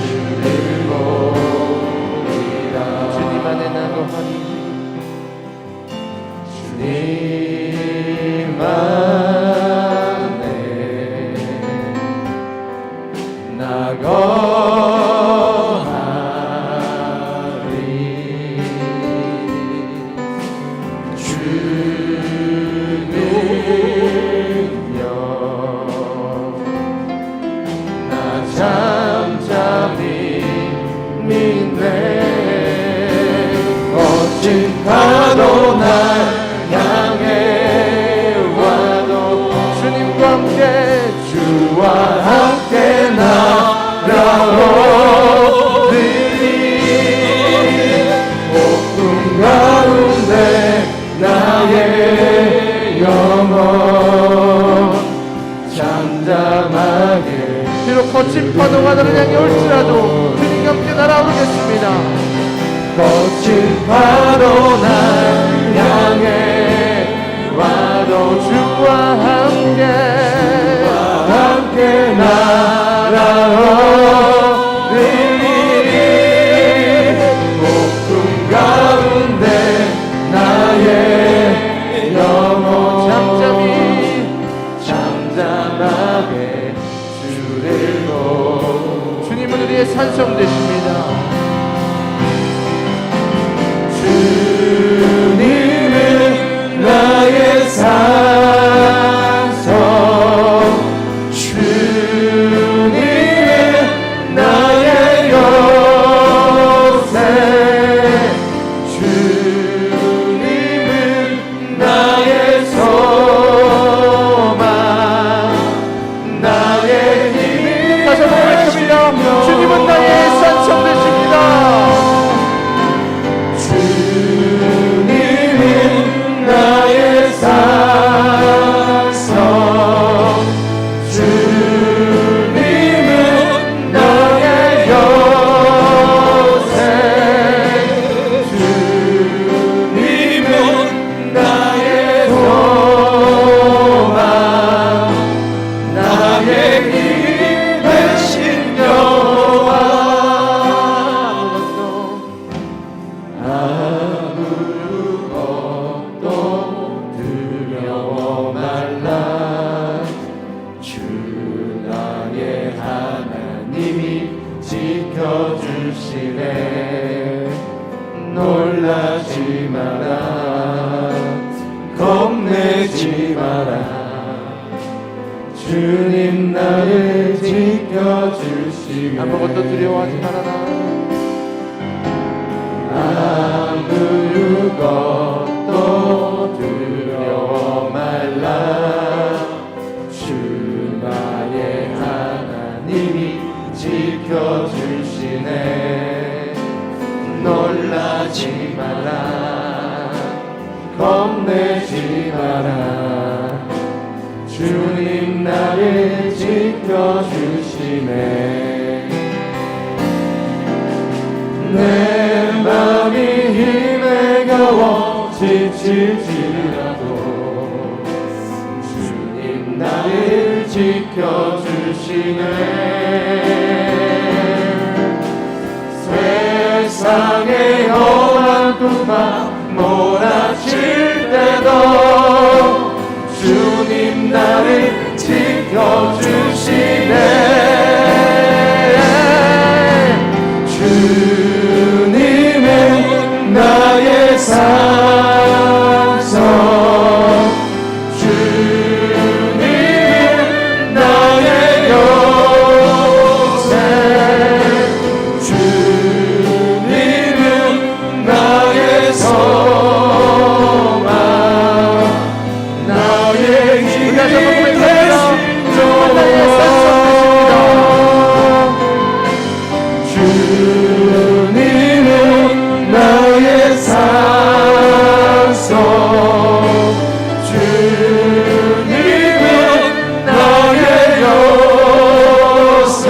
주를 보리라. 주님 안에 나노하니 주님 안에 나거하리. 주는요 나 잠잠히 믿네. 거친 파도 날 향해 와도 주님과 함께 주와 함께 날아오리니. 폭풍 가운데 나의 영혼 잠잠하게. 비록 거친 파도가 나를 향해 올지라도 주님과 함께 날아오르겠습니다. 거친 파도 날 향해 와도 주와 함께 날아오리니. 폭풍 가운데 나의 영혼 잠잠하게 주리로. 주님은 우리의 산성 되십니다. 주님은 나의 산성, 주님은 나의 요새, 주님은 나의 소망, 나의 힘이. 다시 한번 외칩니다. 주님은 나의 산성 되십니다. 주님은 나의 산성, 주님은 나의 요새, 주님은 나의 소망, 나의 힘 되신 여호와. 아무것도 두려워 말라. 주 나의 하나님이 지켜주시네. 놀라지 마라, 겁내지 마라. 주님 나를 지켜주시네. 아무것도 두려워하지 말아라. 아무것도 두려워 말라. 주 나의 하나님이 지켜주시네. 놀라지 마라, 겁내지 마라. 주님 나를 지켜주시네. 내 맘이 힘에 겨워 지칠지라도 주님 나를 지켜주시네. 세상의 험한 풍파 몰아칠 때도 주님 나를 지켜주시네. 주님은 나의 산성, 주님은 나의 요새, 주님은 나의 소망, 나의 힘이 되신 주님은 나의 산성, 주님은 나의 요새,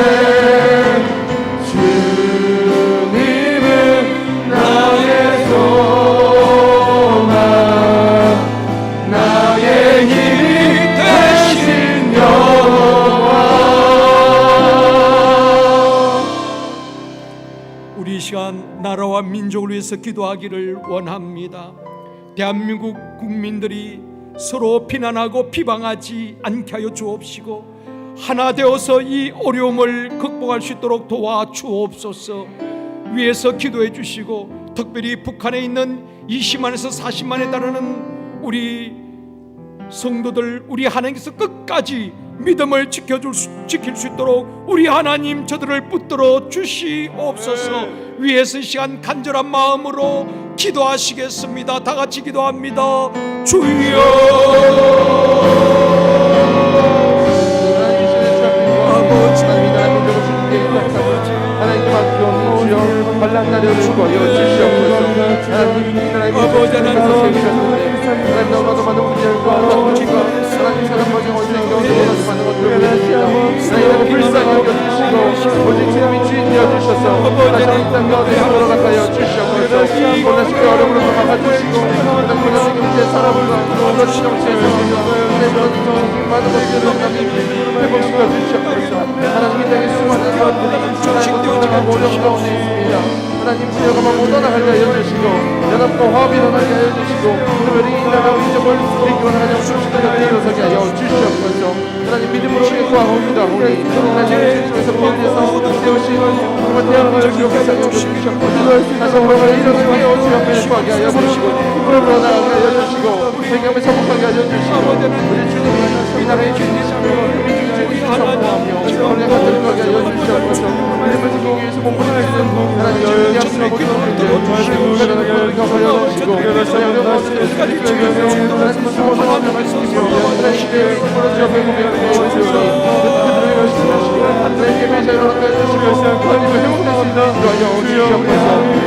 주님은 나의 소망, 나의 힘이 되신 여호와. 우리 이 시간 나라와 민족을 위해서 기도하기를 원합니다. 대한민국 국민들이 서로 비난하고 비방하지 않게 하여 주옵시고 하나 되어서 이 어려움을 극복할 수 있도록 도와주옵소서. 위에서 기도해 주시고 특별히 북한에 있는 20만에서 40만에 달하는 우리 성도들, 우리 하나님께서 끝까지 믿음을 지킬 수 있도록 우리 하나님 저들을 붙들어 주시옵소서. 위에서 이 시간 간절한 마음으로 기도하시겠습니다. 다 같이 기도합니다. 주여 아버지, 하나님께 맡겨온 주여 환난 날에 주고 여주시옵소서. 하나님 이 나라의 민족을 세우셨는데 하나님 너무나도 많은 분열과 아픔과 하나님 사람 모든 원수의 경우도 많은 것들을 보여주시다. 하나님 불쌍히 여겨주시고 오직 주님이 주인 되어주셔서 다시 이 땅 가운데 돌아가게 하여 주시옵소서. 고난스럽게 어려움으로 막아주시고 고난스럽게 문제 사람과 모든 정체에 오시며 내 모든 많은 것들을 하나님 회복시켜 주시옵소서. 하나님 이 땅에 수많은 사람들이 하나님 고난하고 어려움 가운데 있습니다. 하나님 지혜가 못 떠나가게 하여 주시고 연합과 화합이 일어나게 하여 주시고 특별히 이 나라 민족을 이끌어 하나님 수시대로 일어서게 하여 주시옵소서. 하나님 믿음으로 우리의 구하옵나오니 하나님 주님께서 보내서 세우시고 대한민국을 주옵소서 주시옵소서 다시 한번 이름을 위하여 주 앞에 구하게 하여 주시고 무릎으로 나아가게 하여 주시고 회개하며 성공하게 하여 주시고 우리 주님이 이 나라의 주님이시며 우리 주님이 선포하며 우리 하늘을 구하게 하여 주시옵소서 이름을 지키기 위해서 몸부림을 하시는 하나님 주님이 앞서 모든 것들을 주시고 가난하게 하여 주시고 어려운 것들을 주시고 하나님 수고하며 말씀이시며 하나님 시대의 선물로 주 앞에 고백하여 주시고 그들을 열심하시고 하나님께 감사를 해주시고 하나님을 회복될 수 있도록 하여 주시옵소서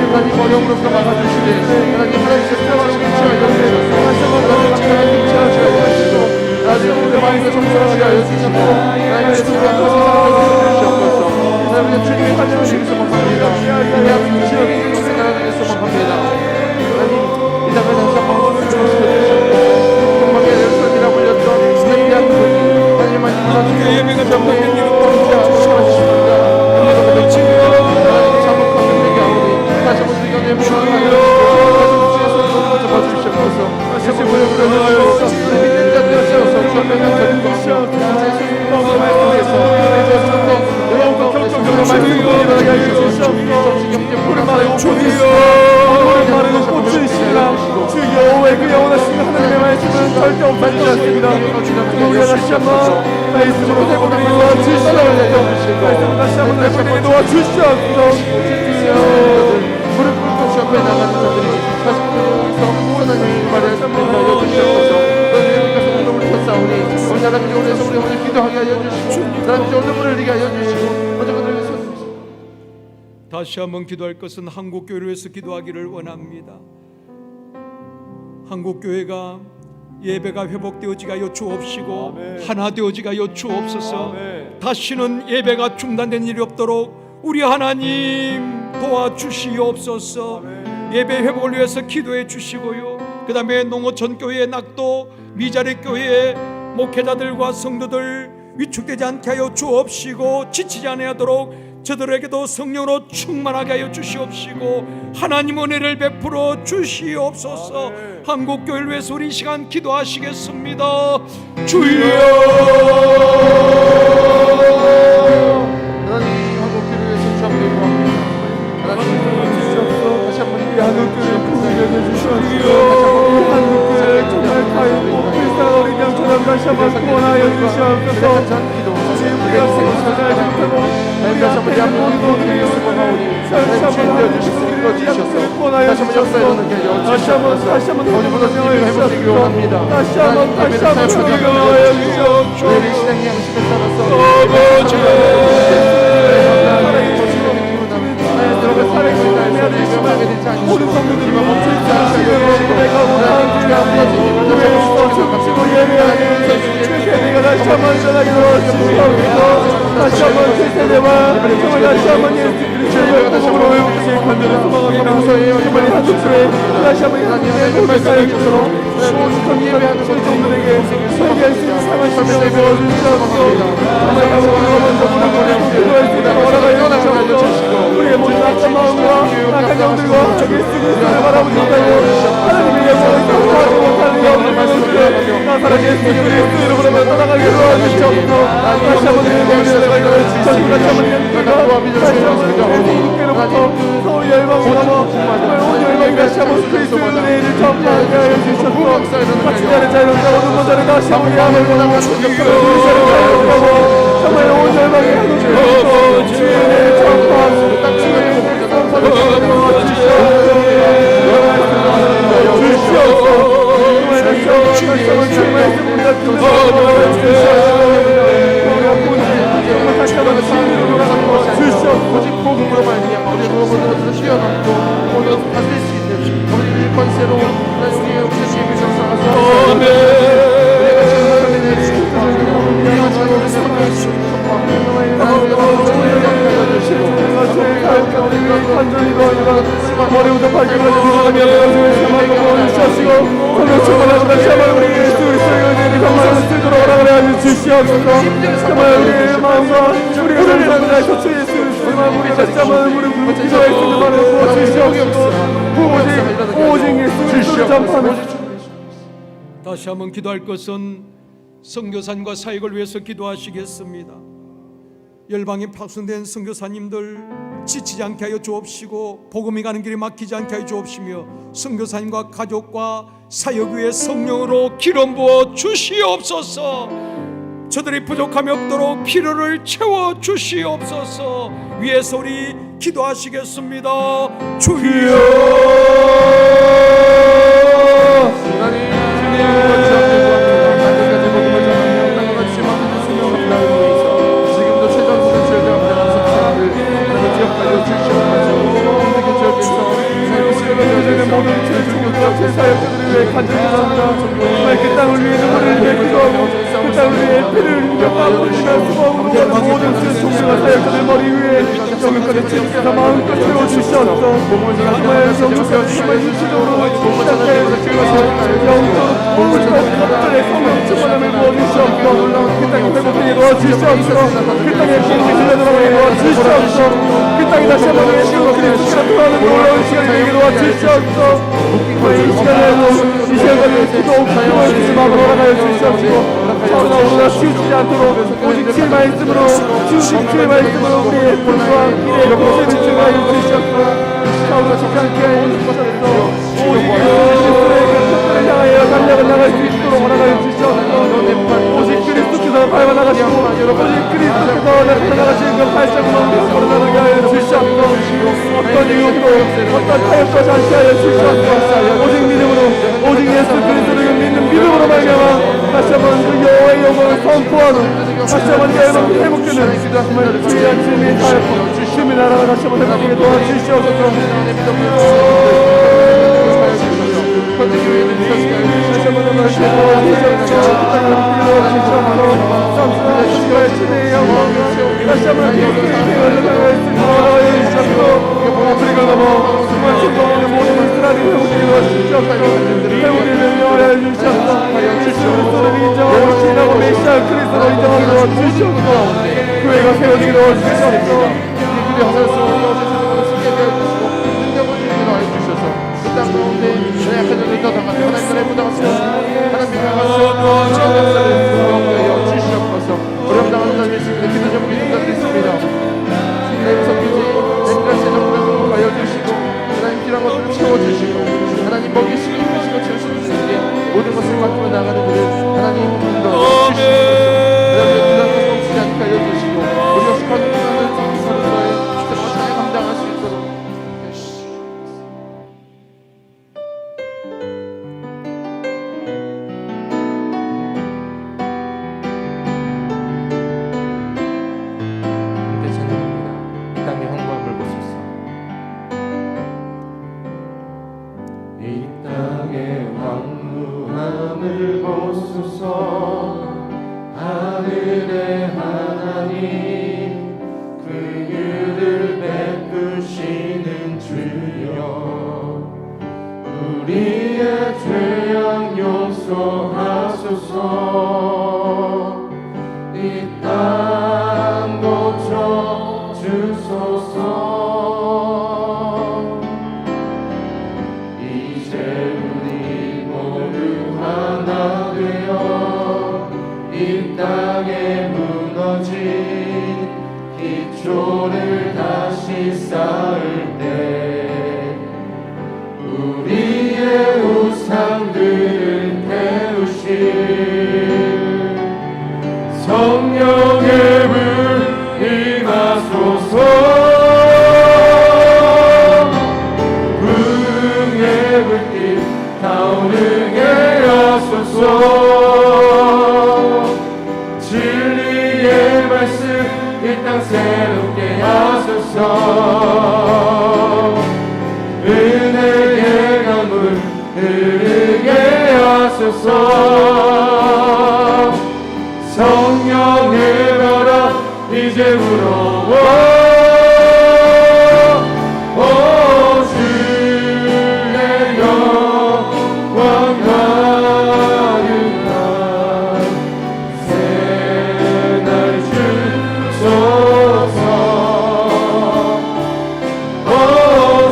하나님 어려움으로부터 막아주시되 하나님 하나님께 필요하신 치하여 주시옵소서 하나님 치하여 주시고 하나님 우리의 마음을 정결하게 하여 주시고 하나님의 주님과 세상을 주시옵소서 하나님의 주님의 하나님을 위해서 감사합니다 하나님 지역의 생각을 위해서 감사합니다 하나님 이 땅을 다시 한번 주시옵소서 건강에 열선이라 불렸던 주님의 한 분이 하나님만 이끌어주시고 예배가 정말 다시 한번 우리가 내 몸을 만들어주시고 주의 손으로 잡아주시옵소서 예수의 무릎을 들어주시옵소서 믿는 자 되시옵소서 주의 명령을 주시옵소서 제 손으로 말씀해서 내 손으로 여러분과 결정적으로 말씀을 일어나게 해주시옵소서 물을 마르고 물을 마르고 꽂으시라 주 여호와의 그 영원하신 하나님의 말씀은 절대 없어지지 않습니다 우리가 다시 한번 말씀으로 회복되게 도와주시옵소서 말씀을 다시 한번 회복되게 도와주시옵소서 무릎 꿇고 주 앞에 나가는 자들이 다시 꿇어서 하나님의 말에 하여 주시옵소서 하나님께서 오늘 쳤사오니 오늘 하나님 오늘에서 우리 오늘 기도하게 하여 주시고 하나님 오늘 물을 흘리게 하여 주시고 먼저 그들에게 섰습니다. 다시 한번 기도할 것은 한국교회를 위해서 기도하기를 원합니다. 한국교회가 예배가 회복되어지가 여쭈옵시고 하나 되어지가 여쭈옵소서. 다시는 예배가 중단된 일이 없도록 우리 하나님 도와주시옵소서. 예배 회복을 위해서 기도해 주시고요. 그 다음에 농어촌교회 낙도 미자리교회 목회자들과 성도들 위축되지 않게 하여 주옵시고 지치지 아니하도록 저들에게도 성령으로 충만하게 하여 주시옵시고 하나님 은혜를 베풀어 주시옵소서. 한국교회를 위해서 우리 이 시간 기도하시겠습니다. 주여 하나님 한국교회를 위해서 주 앞에 구합니다. 하나님 주시옵소서. 다시 한번 이 한국교회를 구원해 주시옵소서. 한국교회 정말 가있고 불쌍한 어린 양처럼 다시 한번 구원하여 주시옵소서. 우리가 생각하지 못하고 우리 앞에 있는 모든 것을 수고하오니 다시 한번 주시옵소서. 다시 한번 역사에 일어나게 하여 주시옵소서. 다시 한번 명령을 회복되기 원합니다. 다시 한번 명령을 주시옵소서. 우리 신앙의 양식을 따라서 모든 성도들이 멈출 수 있는 내가 원하는 주 앞에 우리의 예배하게 세대가 다시 한번 전하게 도와주시옵소서. 다시 한번 세대와 정말 다시 한번 예수 그리스도의 복음으로 회복되길 간절히 소망합니다. 정말 한국교회 다시 한번 하나님의 복을 쌓여주도록 모든 예배하는 성도들에게 회개할 수 있는 삶을 시간을 도와주시옵소서. 정말 여러분과 먼저 부르고 기도할 수 있는 허락하여 주시옵소서. 우리의 모든 악한 마음과 악한 영들과 예수 그리스도를 바라보지 못하고 하나님의 영광을 경험하지 못하는 영을 말씀드려 나사렛 예수 그리스도 이름으로 떠나가게 도와주시옵소서. 다시 한번 예배를 전부 다시 한번 예배가 다시 한번 예수께로부터 서울 열방으로 정말 온 열방이 다시 한번 그리스도의 은혜를 전파하게 하여 주시옵소서. 같이 자는 자유롭다 모든 모자를 다시 한번 예배하고 그리스도를 자유롭다고 정말 온 열방이 하도록 주의 은혜를 전파하고 오직 복음으로 말미암아 우리 모든 것을 뛰어넘고 모든 것을 다스릴 수 있는 우리의 권세로 우리의 우리의 상상하소서. 우리가 지금 하나님의 축복하고 우리가 지금 우리 삶을 축복하고 머리부터 발끝까지 모든 사망과 주시고 오늘 주말에 다시 한번 우리 예수 그리스도의 은혜를 정말 쓰도록 허락을 주시옵소서. 정말 우리의 마음과 우리가 감사합니다. 주 예수 그리스도만 우리 다시 한번 무릎 기도할 수 있는 말을 부어주시옵소서. 오직 예수 그리스도를 전파하는 다시 한번 기도할 것은 선교사님과 사역을 위해서 기도하시겠습니다. 열방에 파송된 선교사님들 지치지 않게 하여 주옵시고 복음이 가는 길이 막히지 않게 하여 주옵시며 선교사님과 가족과 사역 위에 성령으로 기름 부어 주시옵소서. 저들이 부족함이 없도록 필요를 채워 주시옵소서. 위에서 우리 기도하시겠습니다. 주여 하나님 지금도 최전선을 지역에 감당하는 사람들 지역까지 주시옵소서. 모든 주교과 제사역자들을 위해 간절히 기도합니다. 정말 그 땅을 위해 눈물을 위해 기도하고 그 땅을 위해 피를 흘리며 땀을 흘리며 수고하고 노력하는 모든 종교와 사역자들 머리 위에 영역까지 주님께서 마음껏 채워주시옵소서. 정말 영역까지 정말 육체적으로 시작하여 영적으로 모든 것들의 성령 충만함을 부어주시옵소서. 그 땅에 회복되게 도와주시옵소서. 그 땅에 기름이 흘러들어가게 도와주시옵소서. 그 땅에 다시 한번 예수 그리스도가 돌아오는 놀라운 시간이 되게 도와주시옵소서. 이 시간에 기도 기도해주시 마음으로 허락하여 주시옵시고 차오르나 오르나 치우치지 않도록 오직 주의 말씀으로 주의 말씀으로 우리의 불과 길의 고생을 증가하여 주시옵소서. 차오르나 직함께 하여 주시옵소서. 오직 그리스도의 그 향하여 달려가 나갈 수 있도록 허락하여 주시옵소서. 오직 그리스도께서 밟아 나가시고 오직 그리스도께서 나가시는 그 발자국만 걸어나가게 하여 주시옵소서. 어떤 이유도 어떤 타협도 않게 하여 주시옵소서. 오직 믿음으로 오직 예수 그리스도를 믿는 믿음으로 말미암아 다시 한번 그 여호와의 영광을 선포하는 다시 한번 여러분 회복되는 정말 주의 주님의 사역 주님의 나라가 다시 한번 회복되게 도와주시옵소서. 다시 한번 아프리카 넘어 정말 즐거운 모든 이스라엘이 회복되게 도와주시옵소서. 회복의 명령을 해주시옵소서. 예수를 인정하고 신하고 메시아 그리스도로 인정하게 도와주시옵소서. 교회가 세워지게 도와주시옵소서. 이들이 하셨소 땅 가운데 연약한 자들이 더 당하며 하나님의 무당하시고 하나님의 강하시고 지원 역사를 부여하여 주시옵소서. 어려움 당하는 자들이 있습니다. 기도 제목이 중단됐습니다. 하나님 섬기지 엠그라스 정부를 하여 주시고 하나님 필요한 것들을 채워주시고 하나님 먹이시고 입히시고 채우시는 주님께 모든 것을 맡기며 나가는 그들 하나님 인도하여 주시옵소서. 하나님의 무당한 것을 멈추지 않게 하여 주시고 우리 역시 관계하는 성도로서의 주님을 감당할 수 있도록 기초를 다시 쌓을 때 우리의 우상들을 태우실 성령의 불 임하소서. 부흥의 불빛 타오르게 하소서. 진리의 말씀 이 땅 새롭게 하소서. 은혜의 강물 흐르게 하소서. 성령의 바람 이제 불어와 주의 영광 가득한 새날 주소서.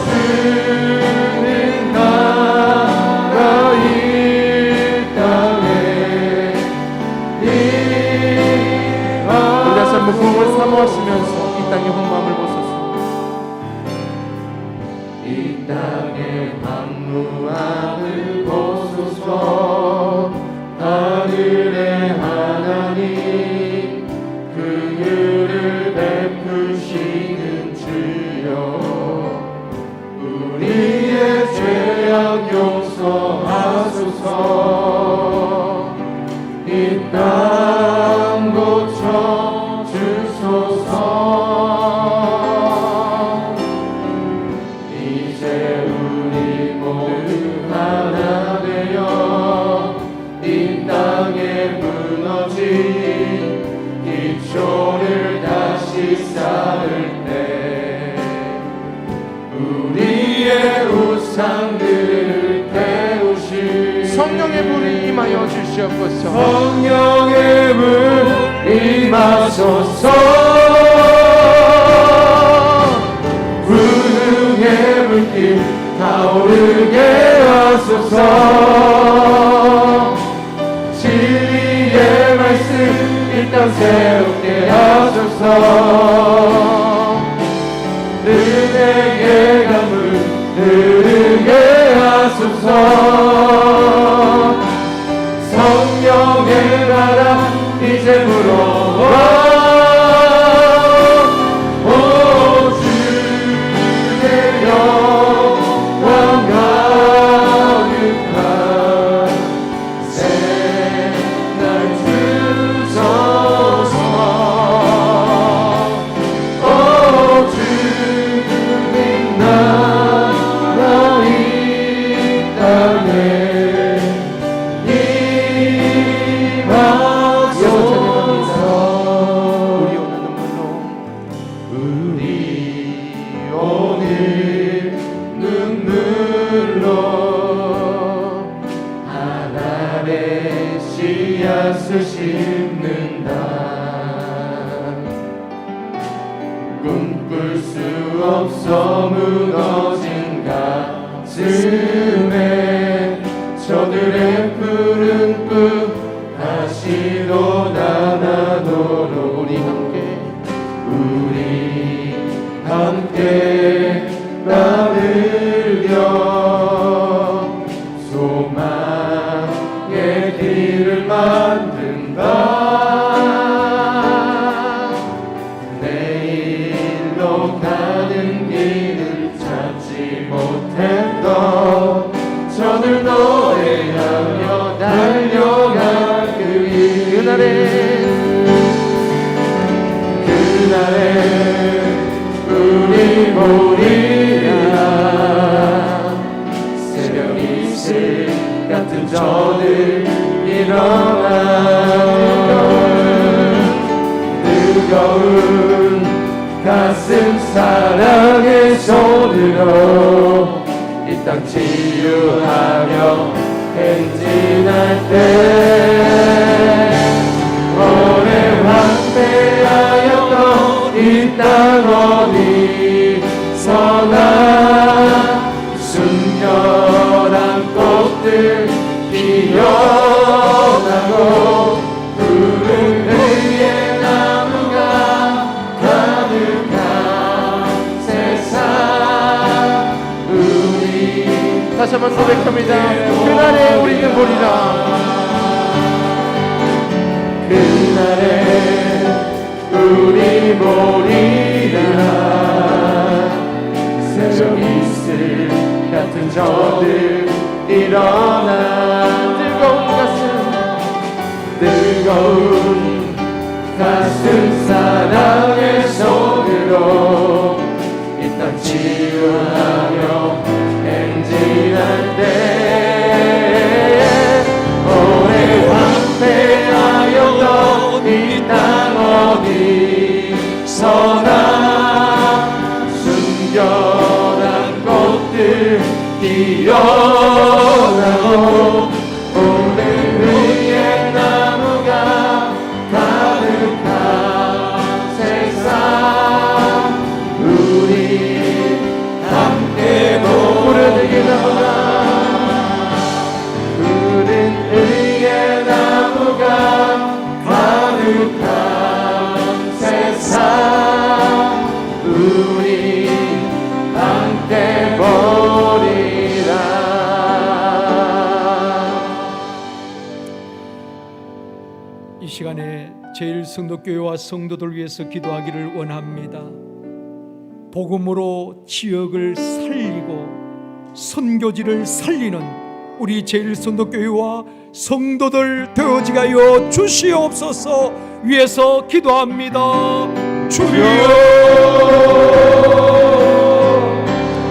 주님 나라 이 땅에 이 하나님의 부흥을 사모하시면서 이 땅의 황무함을 보소서. 이 땅의 황무함을 보소서. 하늘의 하나님 긍휼을 베푸시는 주여 우리의 죄악 용서하소서. 이 땅 고쳐 주소서. 이제 우리 모두 하나 되어 이 땅에 무너진 기초를 다시 쌓을 때 우리의 우상들을 태우시 성령의 불이 임하여 주시옵소서. 성령의 불 임하소서. 부흥의 불길 타오르게 하소서. 진리의 말씀 이 땅 세우게 하소서. 은혜의 강물 흐르게 하소서. 성령의 바람 이제 불어와. 오 주의 영광 가득한 새날 주소서. 오 주님 나라 이 땅에 씨앗을 심는다. 꿈꿀 수 없어 무너진 가슴에 저들의 푸른 꿈 다시 돋아나도록 우리 함께 나들려 소망의 길을 만든다. 내일로 가는 길을 찾지 못했던 저들 노래하며 달려갈 그날에 우리 보리라. 새벽 이슬 같은 저들 일어나. 뜨거운 가슴 사랑의 손으로 이 땅 치유하며 행진할 때 오래 황폐하였던 이 땅 어디서나 순결한 꽃들 피어나고 푸른 의의 나무가 가득한 세상 우리 다시 한번 고백합니다. 그날에 우리는 보리라. 그날에 우리 보리라. 새벽 이슬 같은 저들 일어나. 뜨거운 가슴 사랑의 손으로 이 땅 치유하며 행진할 때 오래 황폐하였던 이 땅 어디서나 순결한 꽃들 피어나고 오늘 위에 나무가 가득한 세상 우리 함께 푸른 의의 나무가 푸른 의의 나무가 가득한 세상 제일성도교회와 성도들 위해서 기도하기를 원합니다. 복음으로 지역을 살리고 선교지를 살리는 우리 제일성도교회와 성도들 되어지게 하여 주시옵소서 위해서 기도합니다. 주여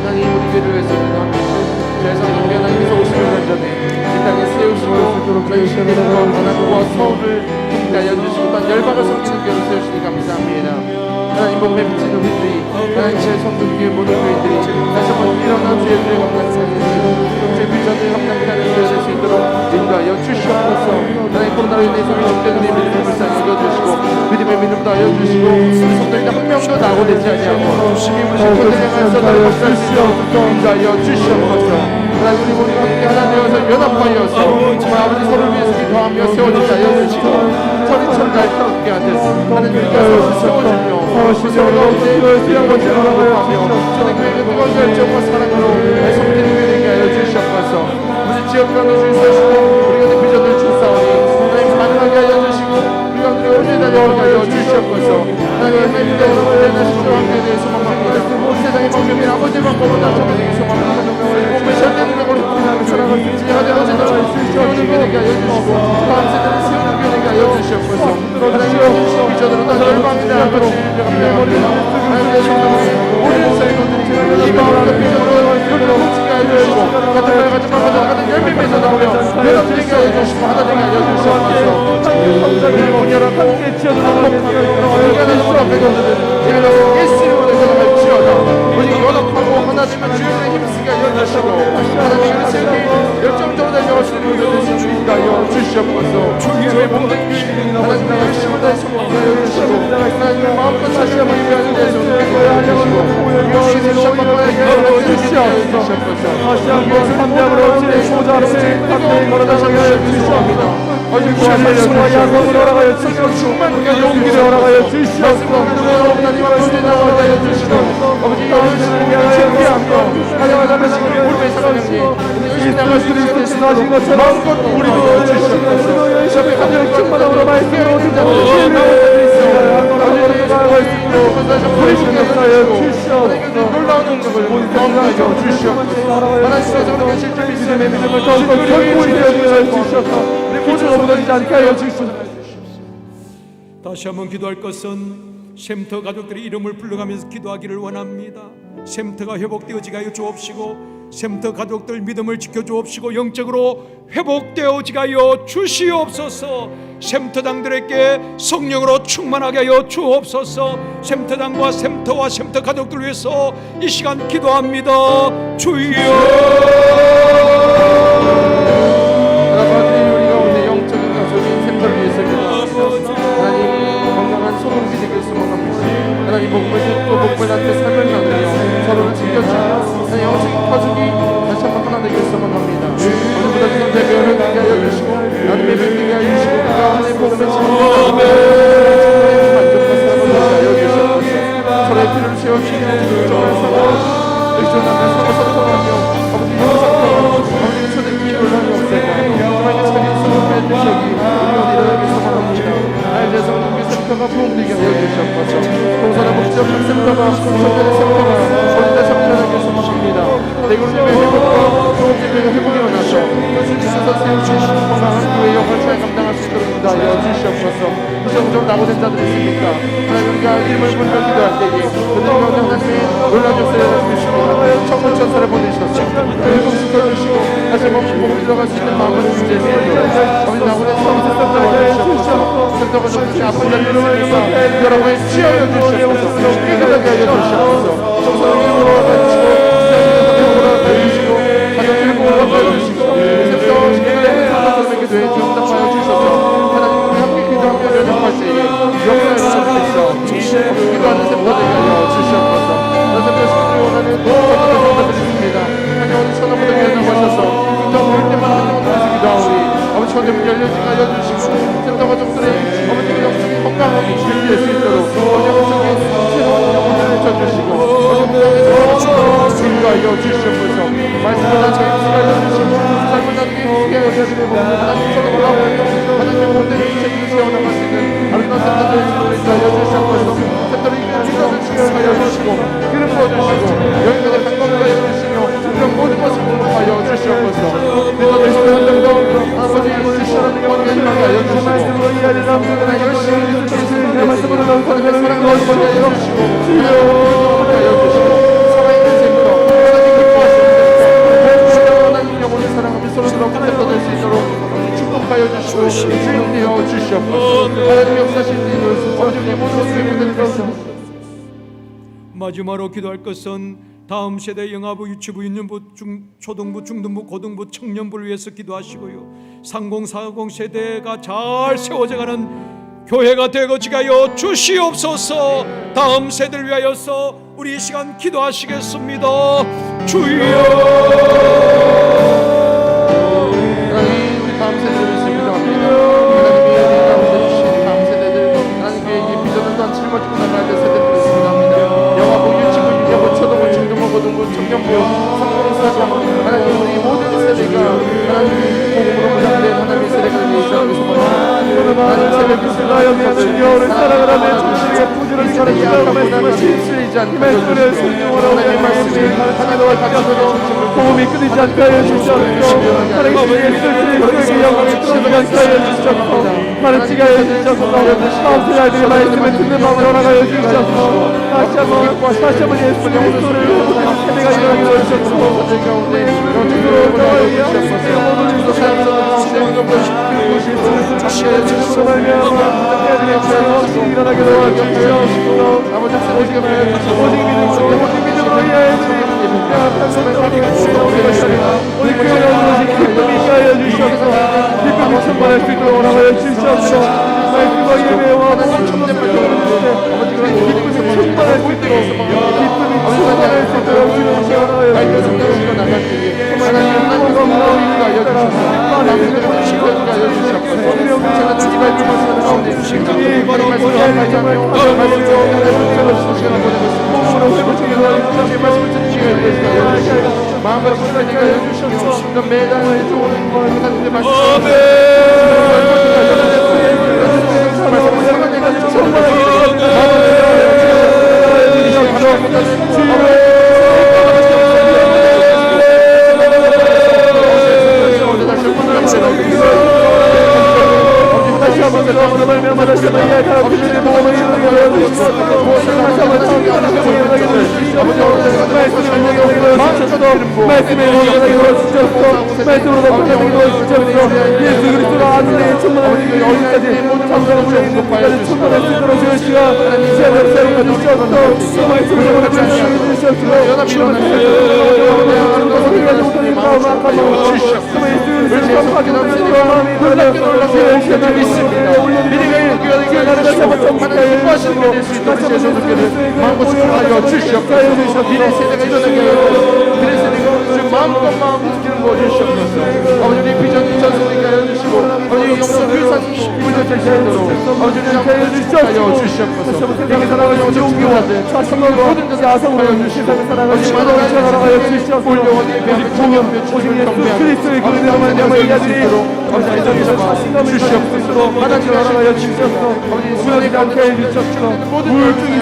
하나님 우리 교회를 위해서 기도합니다. 세상에 하나님께서 오시는 전에 이 땅에 세우시고 저희 시민과 하나님과 서울을 인가하여 주시고 또한 열방을 섬기는 교회로 세우시니 감사합니다. 하나님 복음에 비친 우리들이 하나님의 성도교회 모든 교회들이 다시 한번 일어난 주의 주의 감당하시고 제 비전을 감당하는 교회 될 수 있도록 인도하여 주시옵소서. 하나님 코로나로 인해서 위축되는 믿음을 불쌍히 여겨주시고 믿음의 믿음 더하여 주시고 우리 성도인들 한 명도 낙오되지 아니하고 주님을 신고를 향하여서 나를 박살 수 있도록 인도하여 주시옵소서. 하나님 우리 모두 함께 하나 되어서 연합하여서 아버지 서로를 위해서 기도하며 세워지게 하여 주시고 철이철 날 따뜻하게 하듯 하나님께서 세워주며 세월 가운데 이런 것을 하며 저는 교회의 뜨거운 열정과 사랑으로 섬기는 교회 되게 하여 주시옵소서. 우리 지역가도 주시옵시고 우리가 내 비전을 주사오니 하나님 가능하게 하여 주시고 우리가 우리 오늘 달려오게 하여 주시옵소서. 하나님 하나님의 대단한 신주와 함께 대해 소망합니다. 세상의 방법이 아버지의 방법보다 저에게 소망합니다. 몸의 현대는 우리 사랑을 지혜가 되어지도록 세우는 교회 되게 하여 주시고 다음 세대를 세우는 교회 되게 하여 주시옵소서. 하나님의 비전으로 난 열방이 나아갈 것을 감사합니다. 하나님의 성도들이 모든 성도들이 희망과 비전으로 이루어지게 하여 주시고 같은 말 같은 말 같은 열매 맺어 나오며 연합되게 하여 주시고 하나 되게 하여 주시옵소서. 문 열어 함께 치어나가는 수 앞에 것들은 예수 이름으로 연합할지어다. 오직 연합하고 하나 되면 주님의 힘쓰게 하여 주시고 하나님의 세계 열정적으로 달려갈 수 있는 것을 주님께 하여 주시옵소서. 주님의 모든 하나님의 열심을 다해서 하여 주시고 하나님의 마음껏 다시 한번 예배하는 데서 주시고 영원히 시험받아야 하여 주시옵소서. 다시 한번 함량으로 제 소자를 함께 걸어다시게 하여 주시옵니다. 아직 주님과 야성으로 허락하여 주시고 충만하게 용기를 허락하여 주시옵소서. 하나님과 주님 나가게 하여 주시고 아버지 영원히를 향하여 준비하며 하나님과 하나님의 무릎에 사랑하니 열심히 나갈 수 있는 하신 것처럼 마음껏 우리도 주시옵소서. 저희 하늘의 충만함으로 말씀으로 듣자고 놀라운 능력을 경험하여 주시옵소서. 하나님께서 우리가 실제 믿음의 믿음을 더욱더 견고히 되어 주시옵소서. 우리 모두가 무너지지 않게 하여 주시옵소서. 다시 한번 기도할 것은 샘터 가족들의 이름을 불러가면서 기도하기를 원합니다. 샘터가 회복되어지게 하여 주옵시고 샘터 가족들 믿음을 지켜주옵시고 영적으로 회복되어지게 하여 주시옵소서. 샘터장들에게 성령으로 충만하게 하여 주옵소서. 샘터장과 샘터와 샘터 가족들 위해서 이 시간 기도합니다. 주여 아버지 우리가 오늘 영적인 가족인 샘터를 위해서 기도합니다. 하나님 건강한 소돔이 되길 소망합니다. 하나님 복음을 듣고 복음한테 삶을 나누며 서로를 지켜주며 하나님 영적인 가족이 다시 한번 하나 되길 소망합니다. 오늘보다 더 대별을 되게 하여 주시고 하나님의 뵙게 하여 주시고 하나님의 복음을 지키며 만족과 사랑을 되게 하여 주시옵소서. 서로의 필요를 채워주시고 정말 서로 의존하며 서로 소통하며 아버지 영상과 아버지의 손에 기도를 하며 없애가 하나님의 차린 소속의 주시기 우리가 일어나길 소망합니다. 하나님의 성령의 샘터가 부흥되게 하여 주시옵소서. 동서나 목적한 샘터가 성전의 샘터가 어린다 성전하길 소망합니다. 대구님의 회복과 교우님의 회복이 일어나서 주님께서 세우신 건강한 교회 역할을 감당할 수 있도록 인도하여 주시옵소서. 부정적으로 낙오된 자들이 있습니까? 하나님과 이름을 불러 기도할 때에 그들 가운데 하나님의 놀라운 역사를 주시고 천군 천사를 보내주셔서 회복시켜주시고 다시 한번 복음이 들어갈 수 있는 마음을 주시옵소서. 아버지 낙오된 서비스 센터를 주시옵소서. 센터가 좀 아픈 자들이 있습니까? 여러분의 치유하여 주시옵소서. 깨끗하게 하여 주시옵소서. 정성을 올라가주시고 주시고 가정을 올라가주시고 센터 시간을 선생님에게 뇌에 응답하여 주셔서 하나님 우리 함께 기도하며 연합할 때에 영광을 받으시옵소서. 기도하는 센터 되게 하여 주시옵소서. 센터 시간을 원하는 선포도 선포드리십니다. 하나님 오늘 천하보다 연합하셔서 기도할 때마다 하나님께서 기도하오니 아버지 천대문 열려지게 하여 주시고 센터 가족들의 아버지의 영적인 건강함이 준비될 수 있도록 아버지 영적인 내 말씀으로 사랑하는 것이요 살아있는 생명 하나님 영혼을 사랑하며 서로 붙잡아낼 수 있도록 축복하여 주시고 주인되어 주시옵소서. 하나님 역사신 이루어서 성령의 모든 것을 보내는 것은 마지막으로 기도할 것은 다음 세대 영아부, 유치부, 유년부, 초등부, 중등부, 고등부, 청년부를 위해서 기도하시고요. 3040 세대가 잘 세워져가는 교회가 되어지게 하여 주시옵소서. 다음 세대를 위하여서 우리 이 시간 기도하시겠습니다. 주여. 하나님 우리 다음 세대를 위해서 기도합니다. 하나님이 우리 가운데 주신 다음 세대들 하나님께 이 비전을 또한 짊어지고 나가야 될 세대들을 기도합니다. 영아부, 유치부, 유년부, 초등부, 중등부, 고등부, 청년부, 성공사장 하나님 우리 모든 세대가 하나님의 복음으로 무장된 하나님의 세대가 되기 시작하겠습니다. 하나님 세대 빛을 여기에 주여 사랑을 하며 정신에게 부지런히 가르치라고 말씀하신 하나님의 말씀이 하나님과 같이 복음이 끊이지 않게 하여 주시옵소서. 하나님의 예수의 영광을 끊어지지 않게 하여 주시옵소서. 가르치게 하여 주시옵소서. 다음 세대 아이들의 말씀을 듣는 마음으로 허락하여 주시옵소서. 다시 한번 예수의 그리스도를 세대가 일어나게 하여 일어나게 도와주시옵소서. 오직 믿음으로 이 아이들이 우리 교회를 오직 기쁨이 있게 하여 주시옵소서. 기쁨이 충만할 수 있도록 허락하여 주시옵소서. 말씀과 예배와 모든 천대받은 기쁨이 충만할 수 있도록 충만할 수 있도록 주님께 허락하여 주시옵소서. 하나님 건강하고 인도하여 주시옵소서. 마음을 불편하게 하여 주시옵소서. 매달 하나님의 말씀에 말씀으로 예수 그리스도로 아는 천만한 여기까지 천만한 천만할 수 있도록 주시가 시간을 세우고 주시옵소서. 말씀으로 주시옵소서. 마음껏 마음 지키는 거 주시옵소서. 아버지 우리 비전 전송이가 해주시고 아버지 영성 회상 물려 주시도록 아버지 우리 주시옵소서. 주시옵소서. 세상의 사랑을 용기와 자신과 모든 것을 아성으로 세상의 사랑을 주시도록 전하여 주시옵소서. 오직 예수 그리스도의 그리스도로 말미암아 이 아들이 아버지 아이들에서 자신감을 주시옵소서. 하나님을 허락하여 주시옵소서. 아버지 수련이 않게 해주시옵소서. 우울증이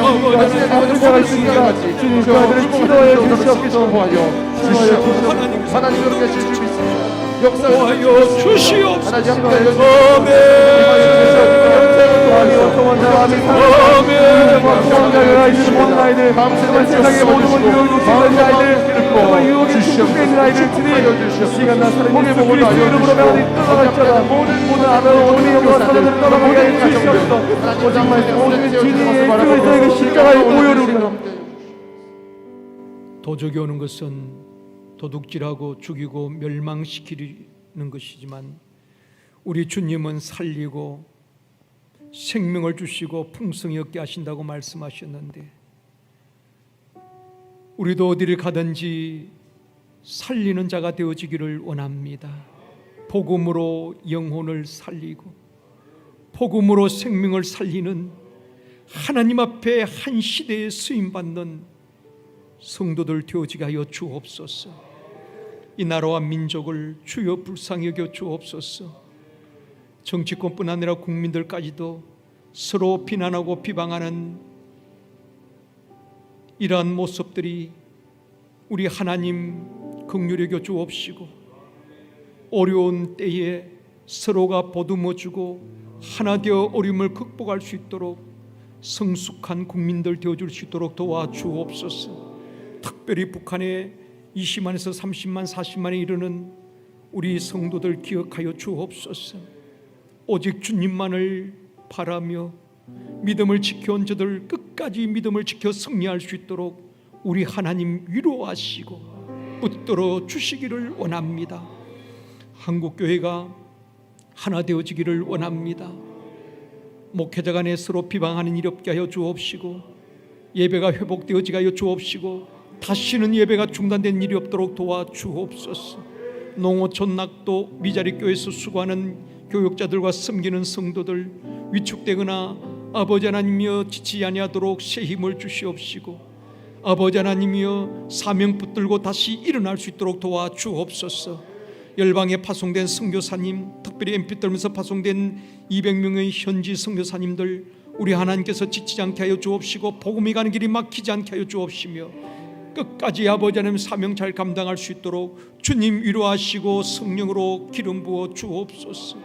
아버지가 있으니까 주님 그 아들을 치료하여 주시옵소서. 하나님 그렇게 주실 수 있습니다. 역사하여 주시옵소서. 세상의 모든 것을 놓치는 아이들 유혹에 중독된 아이들 주님 시간 나사는 예수 그리스도의 이름으로 명하니 떠나갈지어다. 모든 아멘 오늘의 영광 사람들을 떠나가게 하여 주시옵소서. 오직 말씀 오늘 주님의 그리스도의 십자가의 오열을 우리가 도적이 오는 것은 도둑질하고 죽이고 멸망시키는 것이지만 우리 주님은 살리고 생명을 주시고 풍성히 얻게 하신다고 말씀하셨는데 우리도 어디를 가든지 살리는 자가 되어지기를 원합니다. 복음으로 영혼을 살리고 복음으로 생명을 살리는 하나님 앞에 한 시대에 쓰임받는 성도들 되어지게 하여 주옵소서. 이 나라와 민족을 주여 불쌍히 여겨 주옵소서. 정치권뿐 아니라 국민들까지도 서로 비난하고 비방하는 이러한 모습들이 우리 하나님 긍휼히 여겨 주옵시고 어려운 때에 서로가 보듬어주고 하나 되어 어려움을 극복할 수 있도록 성숙한 국민들 되어줄 수 있도록 도와주옵소서. 특별히 북한에 20만에서 30만 40만에 이르는 우리 성도들 기억하여 주옵소서. 오직 주님만을 바라며 믿음을 지켜온 저들 끝까지 믿음을 지켜 승리할 수 있도록 우리 하나님 위로하시고 붙들어 주시기를 원합니다. 한국교회가 하나 되어지기를 원합니다. 목회자 간에 서로 비방하는 일이 없게 하여 주옵시고, 예배가 회복되어지게 하여 주옵시고, 다시는 예배가 중단된 일이 없도록 도와주옵소서. 농어촌 낙도 미자리 교회에서 수고하는 교육자들과 섬기는 성도들 위축되거나 아버지 하나님이여 지치지 아니하도록 새 힘을 주시옵시고, 아버지 하나님이여 사명 붙들고 다시 일어날 수 있도록 도와주옵소서. 열방에 파송된 선교사님, 특별히 MP 떨면서 파송된 200명의 현지 선교사님들, 우리 하나님께서 지치지 않게 하여 주옵시고 복음이 가는 길이 막히지 않게 하여 주옵시며 끝까지 아버지 하나님 사명 잘 감당할 수 있도록 주님 위로하시고 성령으로 기름 부어 주옵소서.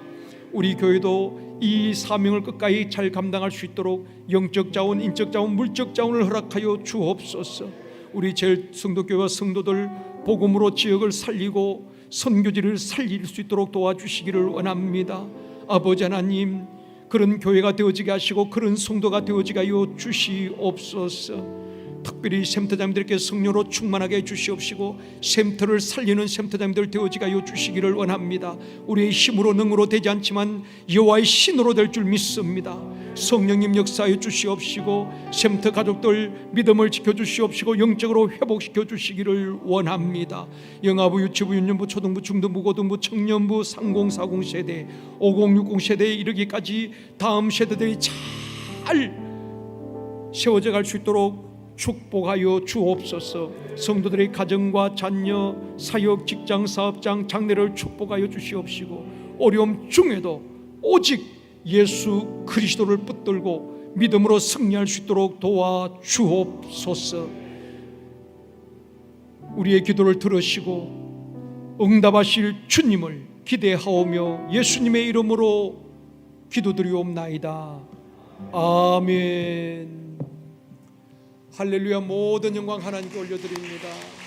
우리 교회도 이 사명을 끝까지 잘 감당할 수 있도록 영적 자원, 인적 자원, 물적 자원을 허락하여 주옵소서. 우리 제일 성도교회와 성도들 복음으로 지역을 살리고 선교지를 살릴 수 있도록 도와주시기를 원합니다. 아버지 하나님, 그런 교회가 되어지게 하시고 그런 성도가 되어지게 하여 주시옵소서. 특별히 샘터장님들께 성령으로 충만하게 해주시옵시고 샘터를 살리는 샘터장님들 되어지게 하여 주시기를 원합니다. 우리의 힘으로 능으로 되지 않지만 여호와의 신으로 될 줄 믿습니다. 성령님 역사해 주시옵시고 샘터 가족들 믿음을 지켜주시옵시고 영적으로 회복시켜 주시기를 원합니다. 영아부, 유치부, 유년부, 초등부, 중등부, 고등부, 청년부, 30, 40 세대, 50, 60 세대에 이르기까지 다음 세대들이 잘 세워져 갈 수 있도록 축복하여 주옵소서. 성도들의 가정과 자녀, 사역, 직장, 사업장, 장래를 축복하여 주시옵시고 어려움 중에도 오직 예수 그리스도를 붙들고 믿음으로 승리할 수 있도록 도와주옵소서. 우리의 기도를 들으시고 응답하실 주님을 기대하오며 예수님의 이름으로 기도드리옵나이다. 아멘. 할렐루야. 모든 영광 하나님께 올려드립니다.